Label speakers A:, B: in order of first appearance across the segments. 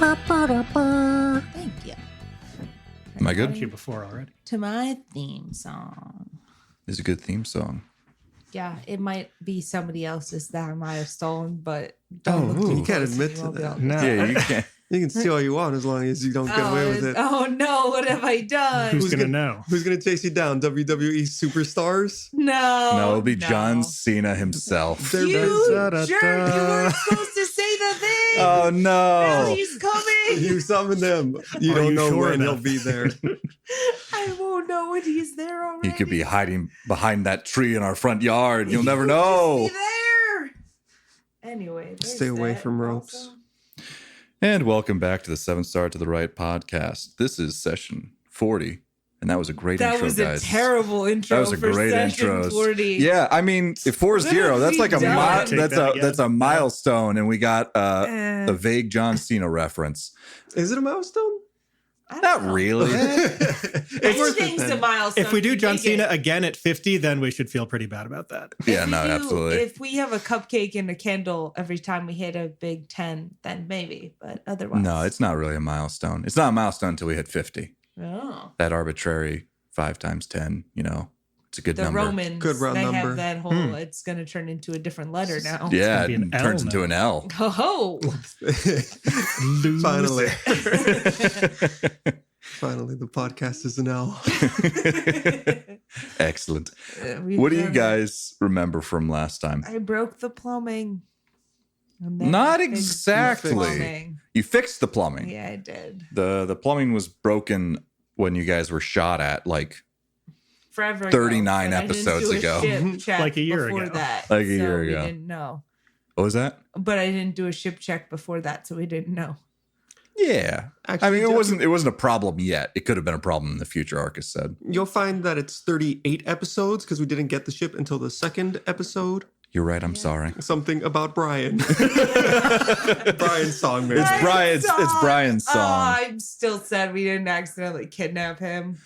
A: Thank you.
B: Am I good?
C: Thank you before already.
A: To my theme song.
B: It's a good theme song.
A: Yeah, it might be somebody else's that I might have stolen, but
D: you can't admit to that.
C: No.
B: Yeah, you can't.
D: You can steal all you want as long as you don't get away with it.
A: Oh no, what have I done?
C: Who's going to know?
D: Who's going to chase you down? WWE superstars?
A: No.
B: No, it'll be John Cena himself.
A: You jerk, you weren't supposed to say the thing.
B: Oh,
A: Now
B: no.
A: he's coming.
D: You summoned him. You
C: Are
D: don't
C: you
D: know
C: sure
D: when
C: enough?
D: he'll be there.
A: I won't know when he's there already.
B: He could be hiding behind that tree in our front yard. You'll never
A: Be
B: know.
A: there. Anyway, there's
D: Stay away
A: that
D: from ropes.
A: also.
B: And welcome back to the 7 Star to the Right podcast. This is session 40. And that was a great
A: That
B: intro,
A: was
B: guys.
A: a terrible intro.
B: That was a
A: for
B: great
A: session
B: intro.
A: 40.
B: Yeah, I mean, if 4-0, that's like a
A: done?
C: Take that again.
B: that's a milestone, and we got
A: Eh.
B: a vague John Cena reference.
D: Is it a milestone?
A: I don't
B: Not
A: know.
B: really.
D: It's worth it
A: Anything's a
D: then.
A: milestone.
C: If we do
A: You
C: John
A: take it.
C: Cena again at 50, then we should feel pretty bad about that.
B: Yeah,
A: If we
B: no,
A: do-
B: absolutely.
A: If we have a cupcake and a candle every time we hit a big 10, then maybe. But otherwise,
B: No, it's not really a milestone. It's not a milestone until we hit 50.
A: Oh.
B: That arbitrary 5 times 10, it's a good
A: The
B: number.
A: Romans,
D: Good round
A: they
D: number.
A: have that whole. It's going to turn into a different letter now.
B: Yeah,
C: It's gonna be
B: it
C: an
B: turns
C: L
B: into
C: now.
B: an L.
A: Oh,
D: Finally. Finally, the podcast is an L.
B: Excellent.
A: We've
B: What do you
A: done it.
B: guys remember from last time?
A: I broke the plumbing. And then
B: Not
A: I fixed the
B: exactly.
A: plumbing.
B: You fixed the plumbing.
A: Yeah, I did.
B: The plumbing was broken when you guys were shot at, like
A: Forever
B: 39
A: ago, but I didn't
B: episodes
A: do a
B: ago.
A: ship check
C: Like a year
A: before
C: ago.
A: That,
B: Like a
A: so
B: year
A: we
B: ago.
A: didn't know.
B: What was that?
A: But I didn't do a ship check before that, so we didn't know.
B: Yeah.
D: Actually,
B: I mean,
D: Jeff,
B: it wasn't a problem yet. It could have been a problem in the future, Arcus said.
D: You'll find that it's 38 episodes because we didn't get the ship until the second episode.
B: You're right, I'm sorry.
D: Something about Brian. Brian's song, man.
B: It's Brian's Brian's
A: Oh,
B: song.
A: I'm still sad we didn't accidentally kidnap him.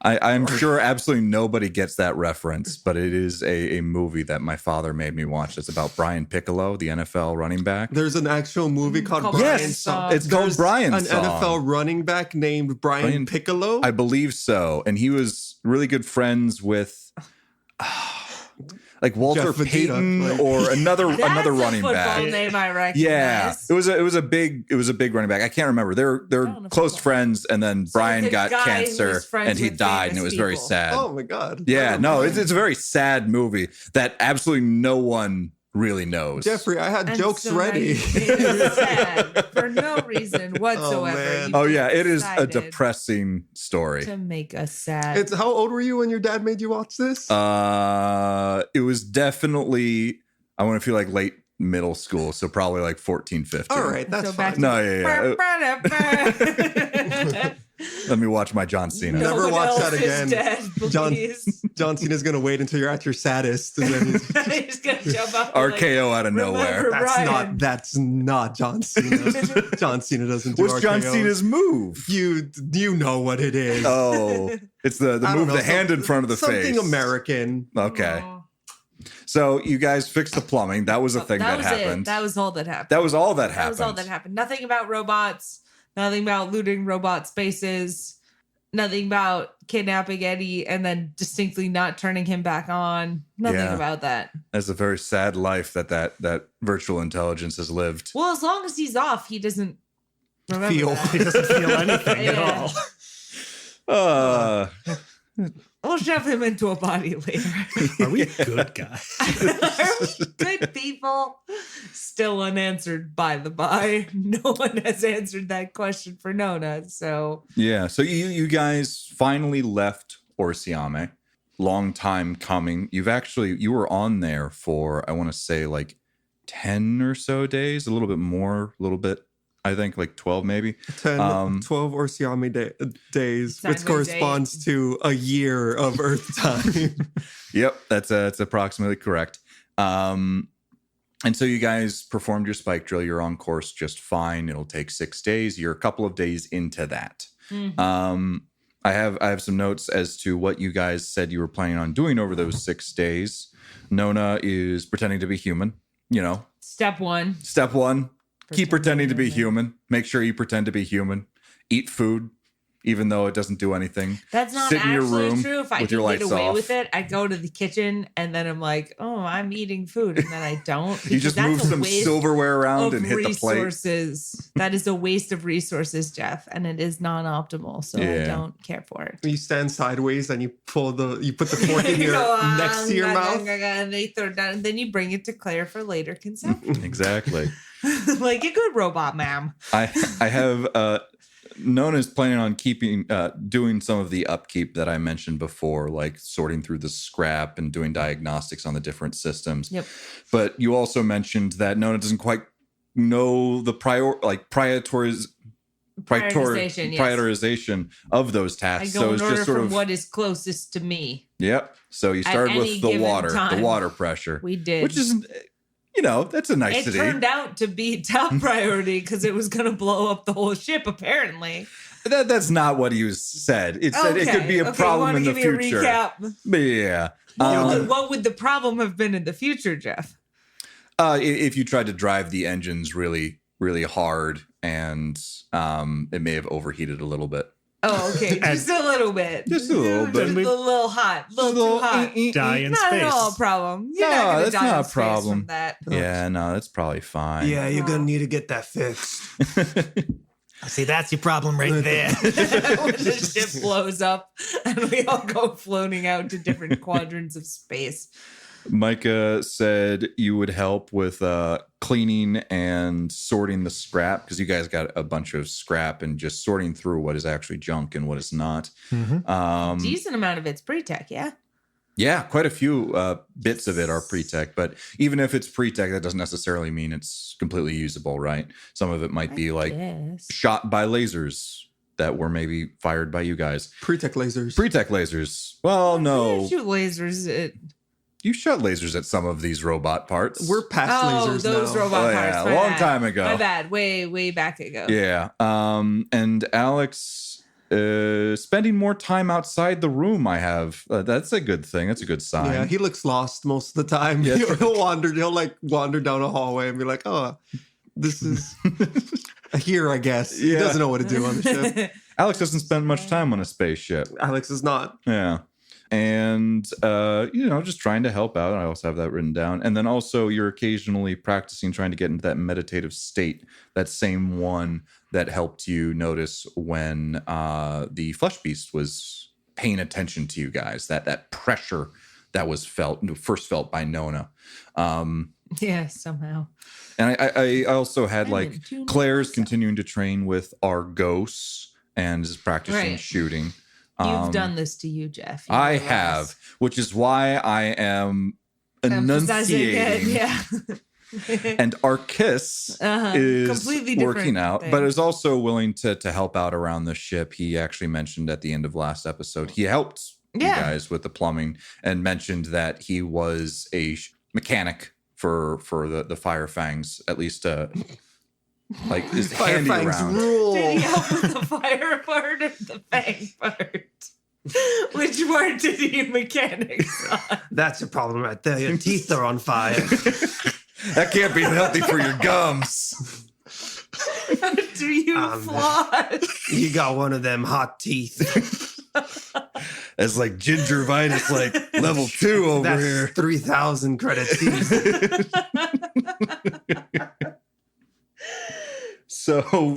B: I'm sure absolutely nobody gets that reference, but it is a movie that my father made me watch. It's about Brian Piccolo, the NFL running back.
D: There's an actual movie called
A: Called
D: Brian's
A: Brian's
D: Song.
A: Song.
B: It's called
D: There's
B: Brian's
D: an
B: Song.
D: NFL running back named Brian Piccolo.
B: I believe so. And he was really good friends with like Walter
D: Jeff Vegeta,
B: Payton
D: like-
B: or another
A: That's
B: running
A: a football
B: back.
A: name I recognize.
B: Yeah, it was a big running back. I can't remember. They're
A: Oh,
B: close
A: football.
B: friends, and then Brian
A: the
B: got
A: guy who
B: cancer
A: was friends
B: and he
A: with
B: died, and it
A: famous
B: was very
A: people.
B: sad.
D: Oh my God.
B: Yeah, no, it's a very sad movie that absolutely no one really knows.
D: Jeffrey, I had
A: And
D: jokes
A: so now
D: ready.
A: you made it sad for no reason whatsoever.
D: man.
A: You
B: Oh yeah,
A: just
B: it is a
A: decided
B: depressing story.
A: to make us sad.
D: It's how old were you when your dad made you watch this?
B: It was definitely, I want to feel like late middle school, so probably like 14, 15.
D: All right, that's
A: So back
D: fine.
B: No, yeah.
A: yeah.
B: Let me watch my John Cena.
D: No. Never
A: one
D: watch
A: else
D: that
A: is
D: again.
A: Dead,
D: John-
A: please.
D: John Cena's gonna wait until you're at your saddest, and then
A: He's gonna jump up. and,
B: RKO out of
A: remember
B: nowhere.
A: Brian.
D: that's not John Cena. John Cena doesn't do
B: What's John
D: RKOs.
B: Cena's move?
D: You know what it is.
B: Oh, it's the
D: I don't
B: move,
D: know,
B: the hand in front of the
D: something
B: face.
D: American.
B: Okay.
A: Oh.
B: So you guys fixed the plumbing. That was a thing that
A: was
B: happened.
A: It. That was all that happened.
B: That was all that
A: That
B: happened.
A: was all that happened. Nothing about robots. Nothing about looting robot spaces. Nothing about kidnapping Eddie and then distinctly not turning him back on. Nothing
B: Yeah.
A: about that.
B: That's a very sad life that virtual intelligence has lived.
A: Well, as long as he's off, he doesn't remember
D: Feel.
C: He
A: that.
C: doesn't feel anything at
A: Yeah.
C: all.
A: We'll shove him into a body later.
C: Are we good guys?
A: Are we good people? Still unanswered, by the by. No one has answered that question for Nona. So
B: Yeah. So you guys finally left Orsiame. Long time coming. You were on there for, I want to say like 10 or so days, a little bit more, a little bit, I think like 12 maybe.
D: 12 Orsiame days, which
A: Sideways
D: corresponds to a year of Earth time.
B: Yep, that's approximately correct. And so you guys performed your spike drill. You're on course just fine. It'll take 6 days. You're a couple of days into that. I have some notes as to what you guys said you were planning on doing over those 6 days. Nona is pretending to be human.
A: step one,
B: Step one, Keep pretending to be human. Make sure you pretend to be human. Eat food, even though it doesn't do anything.
A: That's not
B: Sit in your
A: actually
B: room
A: true. If I
B: with
A: can
B: your
A: get
B: lights
A: away
B: off.
A: with it, I go to the kitchen and then I'm like, oh, I'm eating food. And then I don't.
B: You just
A: that's
B: move
A: a
B: some
A: waste
B: silverware around
A: of
B: and hit the plate.
A: resources. That is a waste of resources, Jeff. And it is non-optimal. So I don't care for it.
D: You stand sideways and you put the fork in your next to your mouth.
A: And they throw it down, and then you bring it to Claire for later consumption.
B: Exactly.
A: Like a good robot, ma'am.
B: I have Nona's planning on doing some of the upkeep that I mentioned before, like sorting through the scrap and doing diagnostics on the different systems.
A: Yep.
B: But you also mentioned that Nona doesn't quite know the prioritization of those
A: I
B: tasks.
A: go
B: So
A: in
B: it's
A: order
B: just sort
A: from
B: of
A: what is closest to me.
B: Yep. So you
A: At
B: started
A: any
B: with the
A: given time.
B: water pressure.
A: We did.
B: Which is, that's a
A: It
B: nicety.
A: turned out to be top priority because it was going to blow up the whole ship, apparently.
B: That's not what he said. It said it could be a problem in the future.
A: Give me a recap.
B: But yeah.
A: What would the problem have been in the future, Jeff?
B: If you tried to drive the engines really, really hard and it may have overheated a little bit.
A: Oh, okay. Just a little bit.
B: Just a little bit.
A: Just a little hot. A little too hot.
C: Die in
A: Not
C: space.
A: at all a problem. You're
B: No,
A: not going to
B: that's
A: die
B: not
A: in
B: a
A: space
B: problem.
A: from that.
B: Yeah, no, that's probably fine.
D: Yeah, you're gonna need to get that fixed.
C: See, that's your problem right there.
A: When the ship blows up and we all go floating out to different quadrants of space.
B: Micah said you would help with cleaning and sorting the scrap because you guys got a bunch of scrap and just sorting through what is actually junk and what is not.
A: Decent amount of it's pre-tech, yeah?
B: Yeah, quite a few bits of it are pre-tech, but even if it's pre-tech, that doesn't necessarily mean it's completely usable, right? Some of it might be shot by lasers that were maybe fired by you guys.
D: Pre-tech lasers.
B: Pre-tech lasers. Well, no.
A: Shoot lasers at...
B: You shot lasers at some of these robot parts.
D: We're past lasers
A: those
D: now.
A: robot parts.
B: Yeah,
A: My
B: a long
A: bad.
B: time ago.
A: My bad. Way back ago.
B: Yeah. And Alex spending more time outside the room. That's a good thing. That's a good sign.
D: Yeah, he looks lost most of the time.
B: Yeah.
D: He'll wander down a hallway and be like, oh, this is here, I guess.
B: Yeah.
D: He doesn't know what to do on the ship.
B: Alex doesn't spend much time on a spaceship.
D: Alex is not.
B: Yeah. And, just trying to help out. I also have that written down. And then also you're occasionally practicing trying to get into that meditative state, that same one that helped you notice when the flesh beast was paying attention to you guys, that pressure that was first felt by Nona.
A: Yeah, somehow.
B: And I also had Claire's
A: so.
B: continuing to train with our ghosts and is practicing shooting.
A: You've done this to you, Jeff. You
B: I
A: realize.
B: have, which is why I am enunciating.
A: Yeah.
B: And our kiss is
A: completely different
B: working out,
A: thing.
B: but is also willing to help out around the ship. He actually mentioned at the end of last episode, he helped you guys with the plumbing and mentioned that he was a mechanic for the Fire Fangs, at least is
D: Fire
B: handy
D: Fangs
B: around.
D: rule.
A: Did he help with the fire part or the fang part? Which part did he mechanics on?
D: That's a problem right there. Your teeth are on fire.
B: That can't be healthy for your gums.
A: Do you floss?
D: You got one of them hot teeth.
B: It's like gingivitis, like level 2 over
D: That's
B: here.
D: 3,000 credits.
B: So,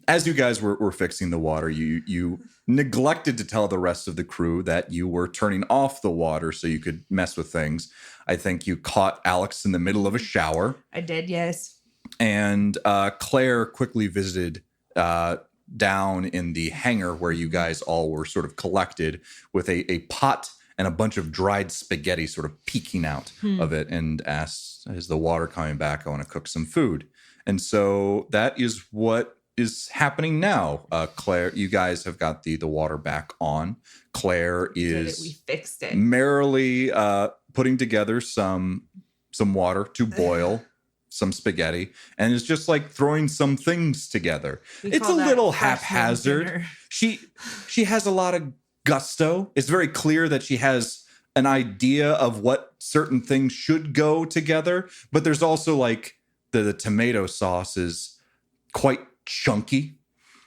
B: as you guys were fixing the water, you neglected to tell the rest of the crew that you were turning off the water so you could mess with things. I think you caught Alex in the middle of a shower.
A: I did, yes.
B: And Claire quickly visited down in the hangar where you guys all were sort of collected with a pot and a bunch of dried spaghetti sort of peeking out of it, and asked, is the water coming back? I want to cook some food. And so that is what is happening now. Claire, you guys have got the water back on. Claire is
A: We fixed it.
B: merrily putting together some water to boil some spaghetti, and is just like throwing some things together. It's a little haphazard. She has a lot of gusto. It's very clear that she has an idea of what certain things should go together, but there's also like the tomato sauce is quite chunky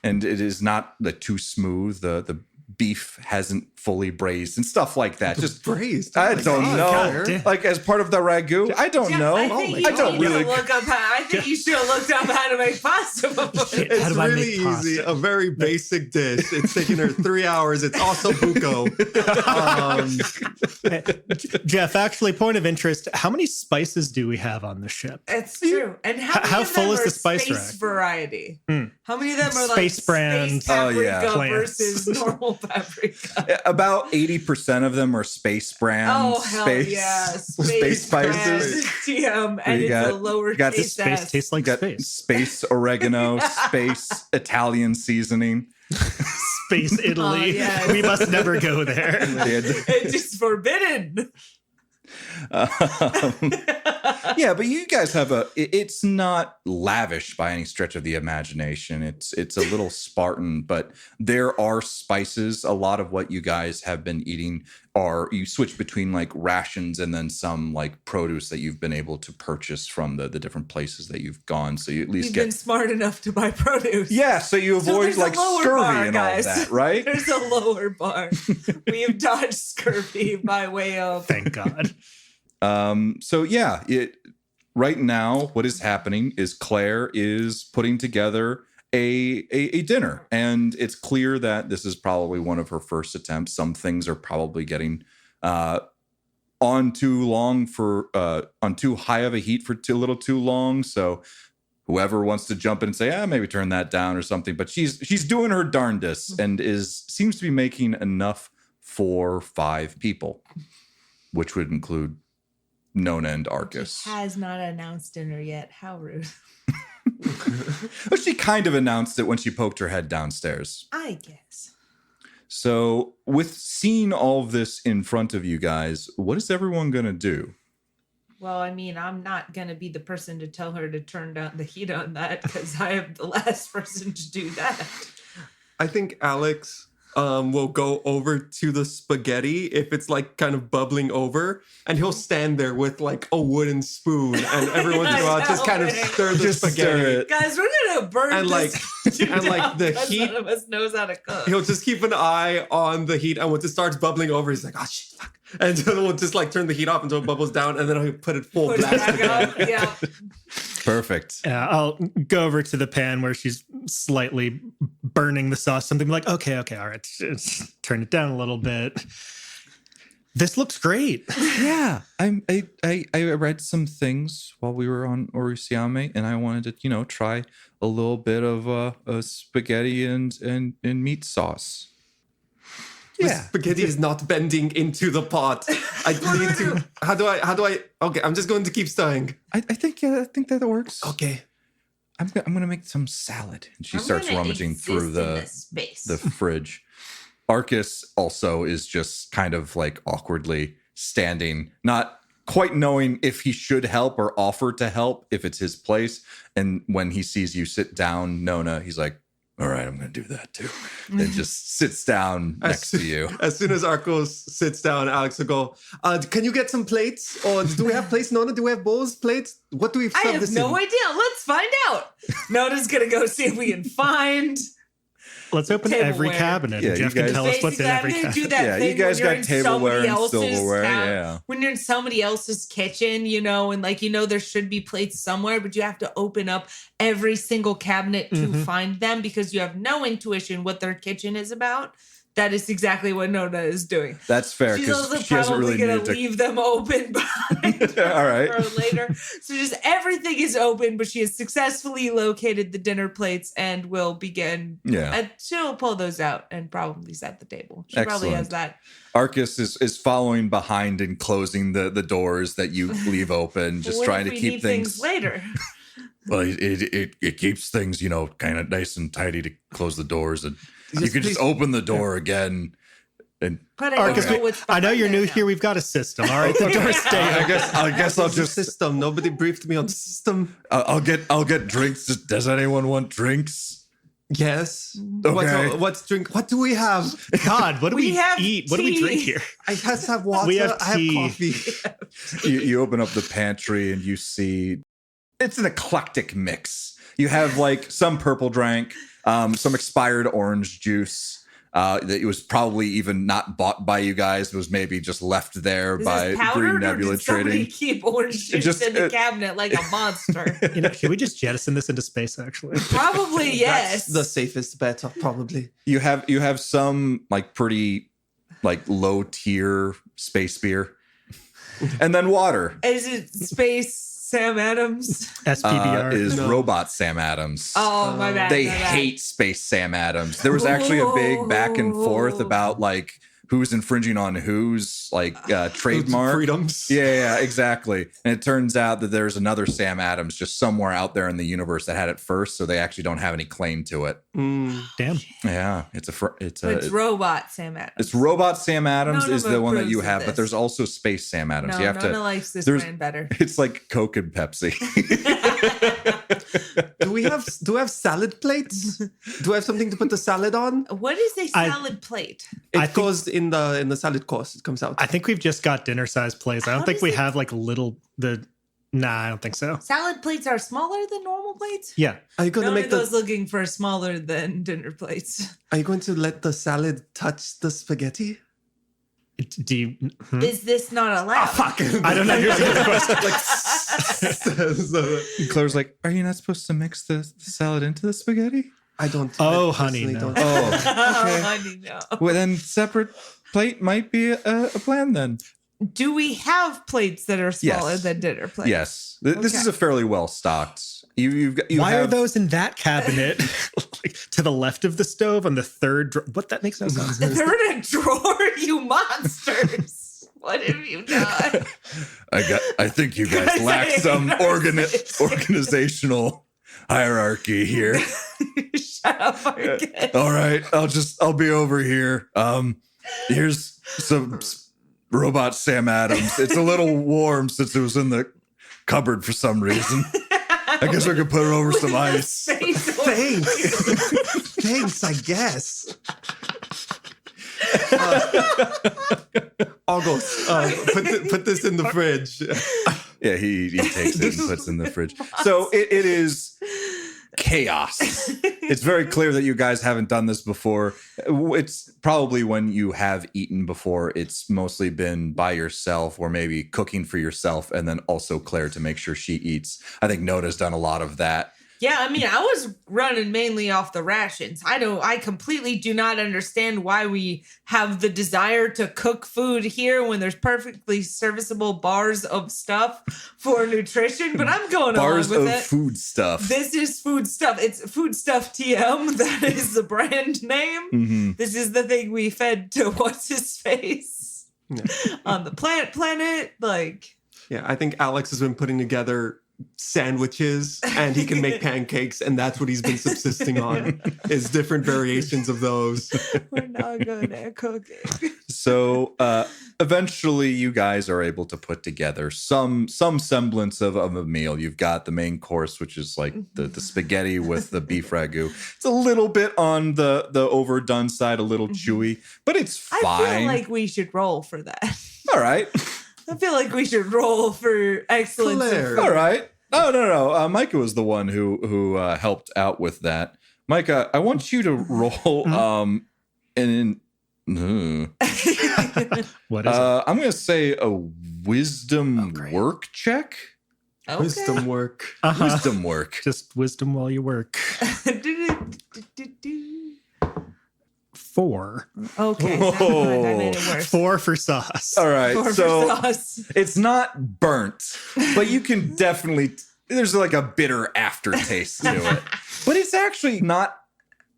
B: and it is not too smooth. The beef hasn't fully braised and stuff like that. Just
D: braised.
B: I don't know.
C: God.
B: Like as part of the ragu, I don't know.
A: I think you
B: don't
A: need
B: really.
A: to look up I think you should have looked up how to make pasta before.
C: Shit. How
D: It's
C: do I
D: really
C: make pasta?
D: easy. A very basic dish. It's taking her 3 hours. It's also buco.
C: Jeff, actually, point of interest, how many spices do we have on the ship?
A: It's true. And how many
C: How
A: of them
C: full is
A: are
C: the spice
A: space
C: rack?
A: variety?
C: Hmm.
A: How many of them are
C: Space
A: like
C: brand.
A: space
B: Oh, yeah.
A: paprika
C: Plants.
A: versus normal paprika?
B: About 80% of them are space brand.
A: Oh hell
B: space,
A: yeah!
B: space spices.
A: TM, and
B: You
A: it's
B: got-
A: a lower
B: you got the
A: case
C: Space
A: S.
C: tastes like
B: Got
C: space.
B: space oregano, space Italian seaseaning.
C: Space Italy.
A: Oh, yes.
C: We must never go there.
A: It's just forbidden.
B: Yeah, but you guys have it's not lavish by any stretch of the imagination. It's a little Spartan, but there are spices. A lot of what you guys have been eating are you switch between like rations and then some like produce that you've been able to purchase from the different places that you've gone. So you at least
A: You've
B: get
A: been smart enough to buy produce.
B: yeah, so you
A: So
B: avoid
A: there's a
B: like
A: lower
B: scurvy
A: bar,
B: and
A: guys.
B: all that, right?
A: There's a lower bar. We have dodged scurvy by way of
C: Thank God.
B: So yeah, right now what is happening is Claire is putting together a dinner, and it's clear that this is probably one of her first attempts. Some things are probably getting on too high of a heat for a little too long. So whoever wants to jump in and say, maybe turn that down or something, but she's doing her darndest and seems to be making enough for 5 people, which would include Nona and Arcus.
A: has not announced dinner yet. How rude.
B: But she kind of announced it when she poked her head downstairs.
A: I guess.
B: So, with seeing all of this in front of you guys, what is everyone going to do?
A: Well, I mean, I'm not going to be the person to tell her to turn down the heat on that because I am the last person to do that.
D: I think Alex will go over to the spaghetti if it's like kind of bubbling over, and he'll stand there with like a wooden spoon, and every once in a while just kind of stir the
B: Just stir
D: spaghetti.
B: it.
A: Guys, we're going to burn
D: And, like-
A: this
D: and, like, the
A: because
D: heat-
A: none of us knows how to cook.
D: He'll just keep an eye on the heat, and once it starts bubbling over, he's like, "Oh shit, fuck!" And then we'll just like turn the heat off until it bubbles down, and then he'll put it full
A: Put it
D: blast
A: back
D: again.
A: up. Yeah.
B: Perfect.
C: Yeah, I'll go over to the pan where she's slightly burning the sauce. Something like, okay, all right, just turn it down a little bit. This looks great.
B: Yeah, I read some things while we were on Orisiame, and I wanted to, try a little bit of a spaghetti and meat sauce.
D: The
B: Yeah.
D: spaghetti is not bending into the pot. I need to. How do I? Okay, I'm just going to keep stirring.
B: I think that works.
D: Okay.
B: I'm gonna make some salad. And she
A: I'm
B: starts
A: gonna
B: rummaging through
A: exist in
B: the
A: this space.
B: the fridge. Arcus also is just kind of like awkwardly standing, not quite knowing if he should help or offer to help if it's his place. And when he sees you sit down, Nona, he's like, all right, I'm going to do that too. And just sits down next to you.
D: As soon as Arcos sits down, Alex will go, can you get some plates? Or do we have plates, Nona? Do we have bowls, plates? What do we
A: I
D: shove
A: have
D: this
A: no
D: in?
A: idea. Let's find out. Nona's going to go see if we can find.
C: Let's open every
A: Tableware.
C: cabinet.
B: Yeah,
C: and Jeff
B: you
C: can
B: guys-
C: tell us what's in
A: Basically, I'm
C: every
A: gonna
C: cabinet.
A: do that
B: Yeah, you
A: thing
B: guys
A: when you're
B: got
A: in
B: tableware
A: somebody
B: and
A: else's
B: silverware,
A: house-
B: yeah.
A: When you're in somebody else's kitchen, and there should be plates somewhere, but you have to open up every single cabinet to find them because you have no intuition what their kitchen is about. That is exactly what Nona is doing.
B: That's fair
A: She's
B: because
A: also
B: she hasn't
A: probably
B: really
A: going
B: needed
A: to
B: to.
A: leave them open behind
B: All right.
A: for later. So just everything is open, but she has successfully located the dinner plates and will begin.
B: Yeah.
A: And she'll pull those out and probably set the table. She probably has
B: Excellent.
A: that.
B: Arcus is following behind and closing the doors that you leave open, just
A: What
B: trying
A: if
B: to
A: we
B: keep
A: need
B: things.
A: later.
B: Well, it keeps things, kind of nice and tidy to close the doors, and you
D: Yes,
B: can just
D: please.
B: open the door again. And
A: But
C: Arcus,
A: don't know what's
C: I know
A: behind
C: you're
A: there
C: new
A: now.
C: here. We've got a system. All right, the door's staying.
B: I guess I'll
D: It's a
B: just
D: system. Nobody briefed me on the system.
B: I'll get drinks. Does anyone want drinks?
D: Yes.
B: Okay.
D: What's drink? What do we have?
C: God, what do
A: We
C: we
A: have
C: eat? What do we
A: tea.
C: drink here?
D: I just have water.
C: We have
D: I have
C: tea.
D: coffee.
B: You open up the pantry and you see it's an eclectic mix. You have like some purple drink, some expired orange juice. That it was probably even not bought by you guys. It was maybe just left there
A: Is
B: by
A: this
B: Green
A: powdered, or
B: Nebula
A: did somebody
B: Trading.
A: keep orange juice
B: Just,
A: in the cabinet like a monster?
C: Should we just jettison this into space? Actually,
A: Probably yes.
D: That's the safest bet, probably.
B: You have some like pretty like low tier space beer, and then water.
A: Is it Space Sam Adams?
C: SPBR
B: Is
D: No.
B: Robot Sam Adams.
A: Oh, my bad.
B: They
A: my bad.
B: hate Space Sam Adams. There was actually a big back and forth about like who's infringing on whose like trademark.
D: Freedoms.
B: Yeah, exactly. And it turns out that there's another Sam Adams just somewhere out there in the universe that had it first, so they actually don't have any claim to it.
C: Damn.
B: Yeah, it's
A: It's Robot Sam Adams.
B: it's Robot Sam Adams
A: Nona
B: is the one that you
A: approves of
B: have, but
A: this.
B: there's also Space Sam Adams.
A: No,
B: You have
A: Nona
B: to.
A: likes this
B: there's-
A: brand better.
B: It's like Coke and Pepsi.
D: Do we have salad plates? Do I have something to put the salad on?
A: What is a salad plate?
D: It goes in the salad course. It comes out.
C: I think we've just got dinner size plates. I don't
A: How
C: think
A: does
C: we
A: it-
C: have like Nah, I don't think so.
A: Salad plates are smaller than normal plates?
C: Yeah.
D: Are you going to
A: Nona
D: make
A: goes
D: the?
A: looking for smaller than dinner plates.
D: Are you going to let the salad touch the spaghetti?
C: Do you?
A: Is this not allowed?
D: Fuck.
C: I don't know. Here's a good question.
B: Claire's like, "Are you not supposed to mix the salad into the spaghetti?"
D: I don't.
C: Oh,
D: I
C: honey,
D: personally
C: no.
D: don't.
B: Oh,
A: Oh, honey, no.
B: well then separate plate might be a plan then.
A: Do we have plates that are smaller
B: Yes.
A: than dinner plates?
B: Yes, this is
A: Okay.
B: a fairly well stocked. You
C: Why are
B: have,
C: those in that cabinet, like to the left of the stove on the third? What that makes no sense.
A: They're in a drawer, you monsters. What have you done?
B: I think you guys lack some organizational hierarchy here.
A: Shut up, Marcus.
B: All right, I'll be over here. Here's some Robot Sam Adams. It's a little warm since it was in the cupboard for some reason. I guess I could put it over some ice.
D: Thanks, I guess. August, put this in the fridge.
B: Yeah, he takes it and puts it in the fridge. So it is chaos. It's very clear that you guys haven't done this before. It's probably when you have eaten before, it's mostly been by yourself or maybe cooking for yourself and then also Claire to make sure she eats. I think Nona's done a lot of that.
A: Yeah, I mean, I was running mainly off the rations. I completely do not understand why we have the desire to cook food here when there's perfectly serviceable bars of stuff for nutrition, but I'm going
B: Bars
A: along
B: of
A: with it.
B: food stuff.
A: This is food stuff. It's Food Stuff TM. That is the brand name.
B: Mhm.
A: This is the thing we fed to what's his face on the planet. Like,
D: Yeah, I think Alex has been putting together sandwiches and he can make pancakes, and that's what he's been subsisting on is different variations of those.
A: we're not good at cooking.
B: So eventually you guys are able to put together some semblance of a meal. You've got the main course, which is like the spaghetti with the beef ragu. It's a little bit on the overdone side, a little chewy, but it's fine.
A: I feel like we should roll for that.
B: All right.
A: I feel like we should roll for excellence. in
D: Claire.
A: food.
B: All right. No. Micah was the one who helped out with that. Micah, I want you to roll
C: What is it?
B: I'm going to say a wisdom work check.
A: Okay.
D: Wisdom work.
B: Wisdom work.
C: Just wisdom while you work. 4.
A: Okay, never mind. I made it worse.
C: 4 for sauce.
B: All right.
A: Four for
B: So
A: sauce.
B: it's not burnt, but you can definitely, there's like a bitter aftertaste to it. But it's actually not.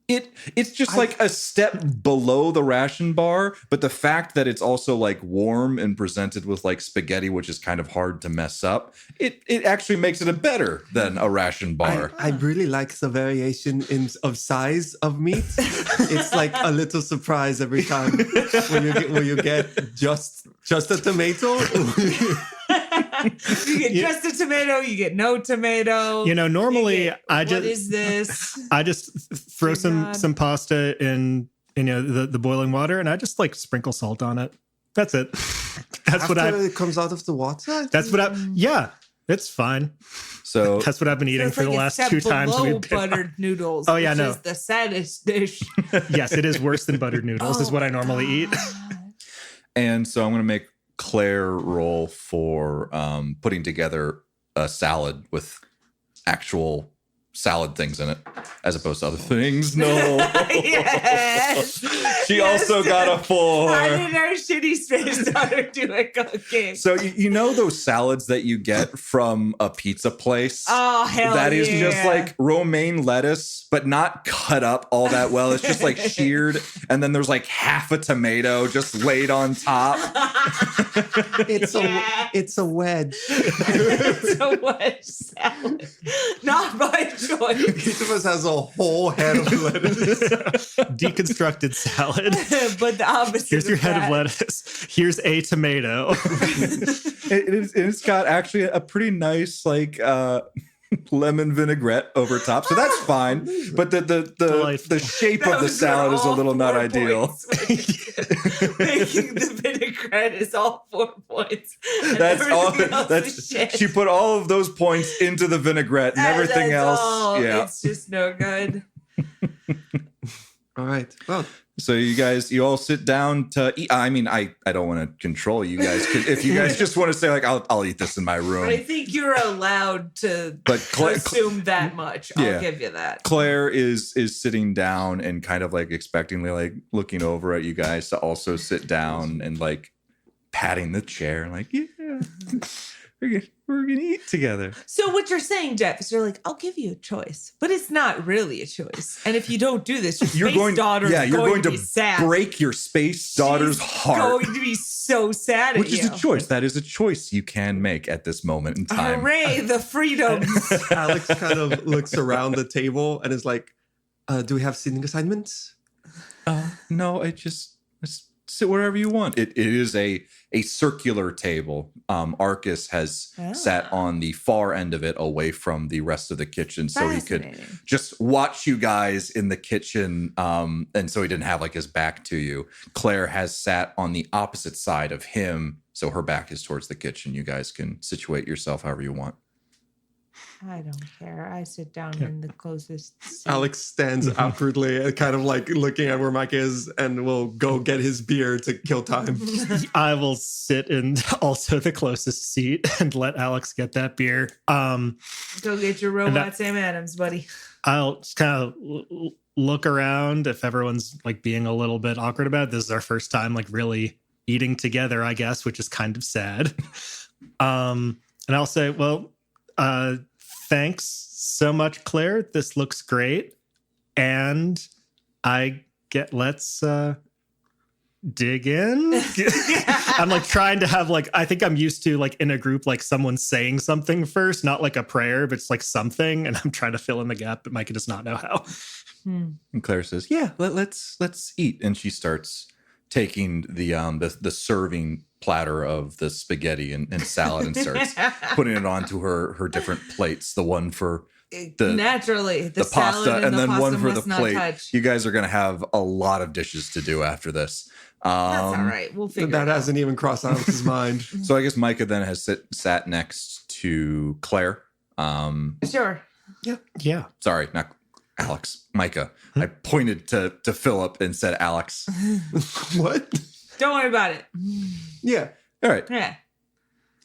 B: It's just like a step below the ration bar, but the fact that it's also like warm and presented with like spaghetti, which is kind of hard to mess up, it actually makes it a better than a ration bar.
D: I really like the variation of size of meat. It's like a little surprise every time when you get just a tomato.
A: You get just a tomato, you get no tomato.
C: Normally
A: what is this?
C: I just throw
A: Dear
C: some
A: God.
C: pasta in the boiling water, and I just like sprinkle salt on it. That's it. That's what
D: After it comes out of the water?
C: yeah, it's fine.
B: So
C: That's what I've been eating
A: It's
C: for the
A: like a
C: last
A: step
C: 2 times
A: below
C: we've been.
A: buttered noodles.
C: Oh, yeah,
A: which
C: no.
A: is the saddest dish.
C: Yes, it is worse than buttered noodles, is what I normally eat.
B: And so I'm going to make Claire roll for putting together a salad with actual salad things in it, as opposed to other things. No.
A: Yes.
B: She
A: Yes.
B: also got a 4.
A: How did our shitty space daughter do a cooking?
B: So you know those salads that you get from a pizza place?
A: Oh, hell
B: That is
A: yeah.
B: just like romaine lettuce, but not cut up all that well. It's just like sheared, and then there's like half a tomato just laid on top.
D: It's
A: Yeah.
D: a wedge.
A: It's a wedge salad. Not by choice.
D: Each of us has a whole head of lettuce.
C: Deconstructed salad.
A: But the opposite.
C: Here's your head
A: that.
C: of lettuce. Here's a tomato.
B: It's got actually a pretty nice like lemon vinaigrette over top, so that's fine. But the
C: Delightful.
B: shape of the
A: Those are
B: salad is a
A: all
B: little not
A: 4
B: ideal.
A: points. Making the vinaigrette is all 4 points. And
B: That's all.
A: everything else is shit.
B: She put all of those points into the vinaigrette, and everything
A: That's
B: else.
A: all.
B: Yeah.
A: It's just no good.
D: All right. Well,
B: So you all sit down to eat. I mean, I don't want to control you guys. If you guys just want to say like, I'll eat this in my
A: But I
B: room.
A: think you're allowed to
B: But
A: assume that much.
B: Yeah.
A: I'll give you that.
B: Claire is sitting down and kind of like expectingly like looking over at you guys to also sit down and like patting the chair like, yeah, we're gonna eat together.
A: So what you're saying, Jeff, is you're like, I'll give you a choice, but it's not really a choice. And if you don't do this, your space daughter is
B: you're going
A: to
B: to
A: be sad.
B: break your space daughter's
A: She's
B: heart,
A: going to be so sad
B: which
A: at
B: is
A: you.
B: a choice. That is a choice you can make at this moment in time.
A: Hooray, the freedoms.
D: Alex kind of looks around the table and is like, do we have seating assignments?
B: No, just sit wherever you want. It is a circular table. Arcus has sat on the far end of it away from the rest of the kitchen, so he could
A: Fascinating.
B: just watch you guys in the kitchen, and so he didn't have like his back to you. Claire has sat on the opposite side of him, so her back is towards the kitchen. You guys can situate yourself however you want.
A: I don't care. I sit down in the closest seat.
D: Alex stands awkwardly and kind of like looking at where Micah is and will go get his beer to kill time.
C: I will sit in also the closest seat and let Alex get that beer.
A: Go get your robot Sam Adams, buddy.
C: I'll just kind of look around if everyone's like being a little bit awkward about it. This is our first time like really eating together, I guess, which is kind of sad. And I'll say, well, thanks so much, Claire. This looks great. And let's dig in. I'm like trying to have like, I think I'm used to like in a group, like someone saying something first, not like a prayer, but it's like something. And I'm trying to fill in the gap, but Micah does not know how.
B: And Claire says, "Yeah, let's eat." And she starts taking the serving platter of the spaghetti and salad and starts putting it onto her different plates. The one for
A: Naturally, the
B: pasta,
A: salad
B: and
A: the
B: then
A: pasta
B: one for the
A: must not
B: plate.
A: touch.
B: You guys are gonna have a lot of dishes to do after this.
A: That's all right. We'll figure
D: That
A: it out.
D: hasn't even crossed Alex's mind.
B: So I guess Micah then has sat next to Claire.
A: Sure.
C: Yeah.
B: Sorry, not Alex. Micah. I pointed to Philip and said Alex.
D: What?
A: Don't worry about it.
D: Yeah,
B: All right.
A: Yeah.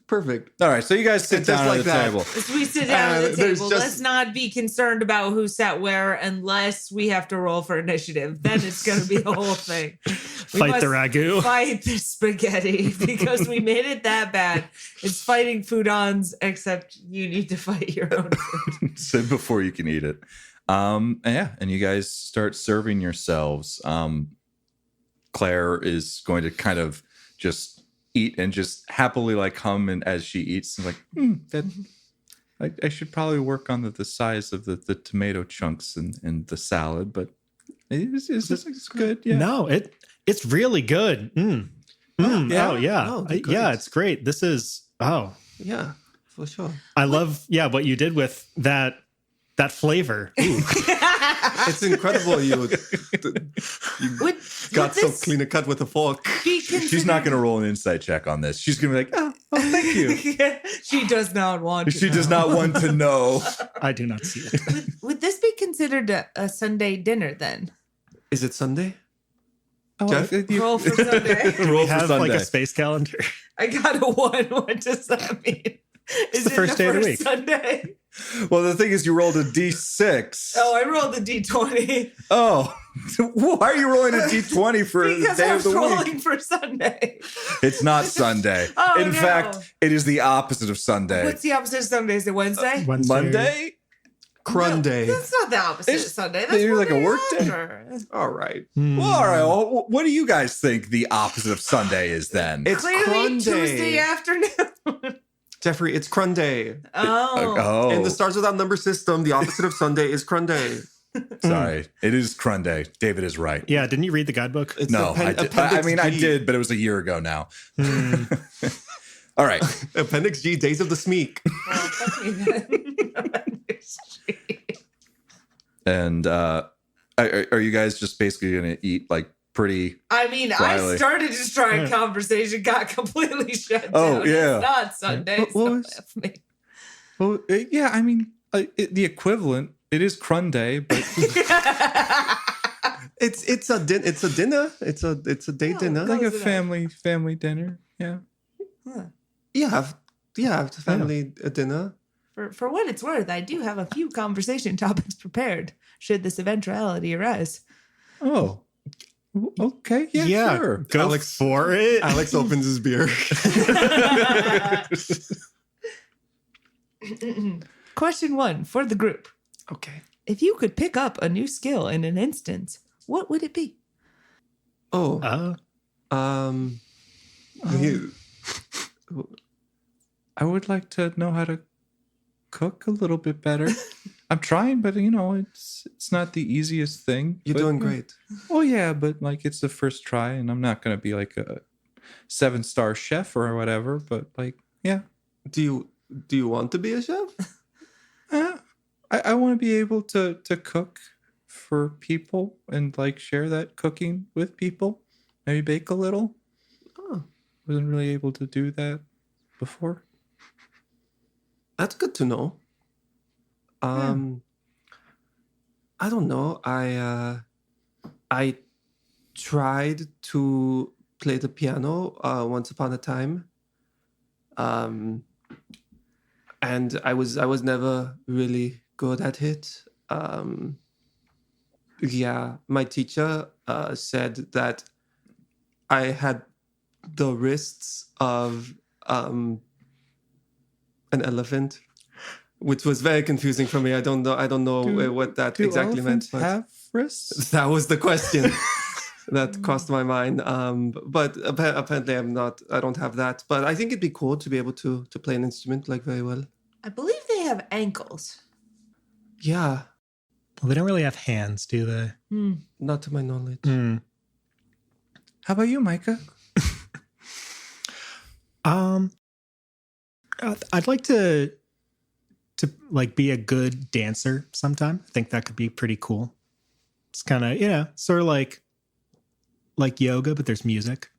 D: perfect.
B: All right. So you guys sit
D: And just
B: down
D: like
B: at the
D: that.
B: table.
A: As we sit down at the
D: there's
A: table,
D: just-
A: let's not be concerned about who sat where unless we have to roll for initiative. Then it's going to be a whole thing. We
C: Fight the
A: must
C: ragu.
A: Fight the spaghetti because we made it that bad. It's fighting foodons, except you need to fight your own food.
B: Sit before you can eat it. And you guys start serving yourselves. Claire is going to kind of just eat and just happily like hum and as she eats and I should probably work on the size of the tomato chunks and the salad, but it's good. Yeah.
C: No, it's really good.
B: Yeah?
C: Oh yeah.
D: Oh, good.
C: Yeah, it's great. This is
D: Yeah, for sure.
C: I love, what you did with that flavor. Ooh.
D: It's incredible. You got so
A: this
D: clean a cut with a fork.
B: She's not going to roll an insight check on this. She's going to be like, oh, thank you.
A: She does not want to
B: She
A: know.
B: does not want to know.
C: I do not see it.
A: Would this be considered a Sunday dinner then?
D: Is it Sunday?
B: Jeff?
A: Roll for Sunday.
B: Roll
C: We
B: for
C: have
B: Sunday.
C: like a space calendar.
A: I got a 1. What does that mean? Is
C: the first day of the week.
A: Sunday?
B: Well, the thing is, you rolled a D6.
A: Oh, I rolled a D20
B: Oh, why are you rolling a D20 for the
A: because
B: day
A: I
B: of
A: was
B: the week?
A: rolling for Sunday.
B: It's not Sunday.
A: Oh,
B: In
A: no.
B: fact, it is the opposite of Sunday.
A: What's the opposite of Sunday? Is it Wednesday?
C: Wednesday.
B: Monday?
D: Crunday.
A: No, that's not the opposite
B: It's-
A: of Sunday. That's
B: you're like a
A: Monday
B: work day?
A: after.
D: All right.
B: Well, all right. Well, what do you guys think the opposite of Sunday is then?
D: It's
A: Clearly
D: Crunday.
A: Tuesday afternoon.
D: Jeffrey, it's Crunday.
A: Oh.
D: In the Stars Without Number system, the opposite of Sunday is Crunday.
B: Sorry. It is Crunday. David is right.
C: Yeah, didn't you read the guidebook?
D: It's
B: No, I did. I mean, I
D: G.
B: did, but it was a year ago now. All right.
D: Appendix G, Days of the Smeek.
A: Well, fuck me then.
B: And are you guys just basically going to eat like pretty?
A: I mean,
B: Riley.
A: I started to try a conversation, got completely shut
B: Oh,
A: down.
B: yeah.
A: It's not Sunday.
B: What
A: So
B: was-
A: F me.
B: Well, yeah, I mean, the equivalent. It is Crunday, but
D: It's a dinner. It's a day dinner.
B: like a
A: Close it
B: family dinner. Yeah.
D: Yeah, family dinner.
A: For what it's worth, I do have a few conversation topics prepared should this eventuality arise.
B: Oh. Okay. Yeah. Sure.
C: Go
D: Alex-
C: for it.
D: Alex opens his beer.
A: Question 1 for the group.
D: Okay.
A: If you could pick up a new skill in an instance, what would it be?
D: Oh. You-
B: I would like to know how to cook a little bit better. I'm trying, but it's not the easiest thing.
D: You're
B: But,
D: doing great.
B: Oh yeah, but like it's the first try, and I'm not gonna be like a 7-star chef or whatever. But like, yeah,
D: Do you want to be a chef?
B: I want to be able to cook for people and like share that cooking with people. Maybe bake a little.
D: Oh,
B: Wasn't really able to do that before.
D: that's good to know. I don't know. I tried to play the piano once upon a time. And I was never really good at it. Yeah, my teacher said that I had the wrists of an elephant, which was very confusing for me. I don't know what that exactly meant. But
B: Have wrists?
D: that was the question that crossed my mind. But apparently I don't have that. But I think it'd be cool to be able to play an instrument like very well.
A: I believe they have ankles.
D: Yeah,
C: Well, they don't really have hands, do they?
D: not to my knowledge.
B: How about you, Micah?
C: I'd like to like be a good dancer sometime. I think that could be pretty cool. It's kind of, sort of like yoga, but there's music.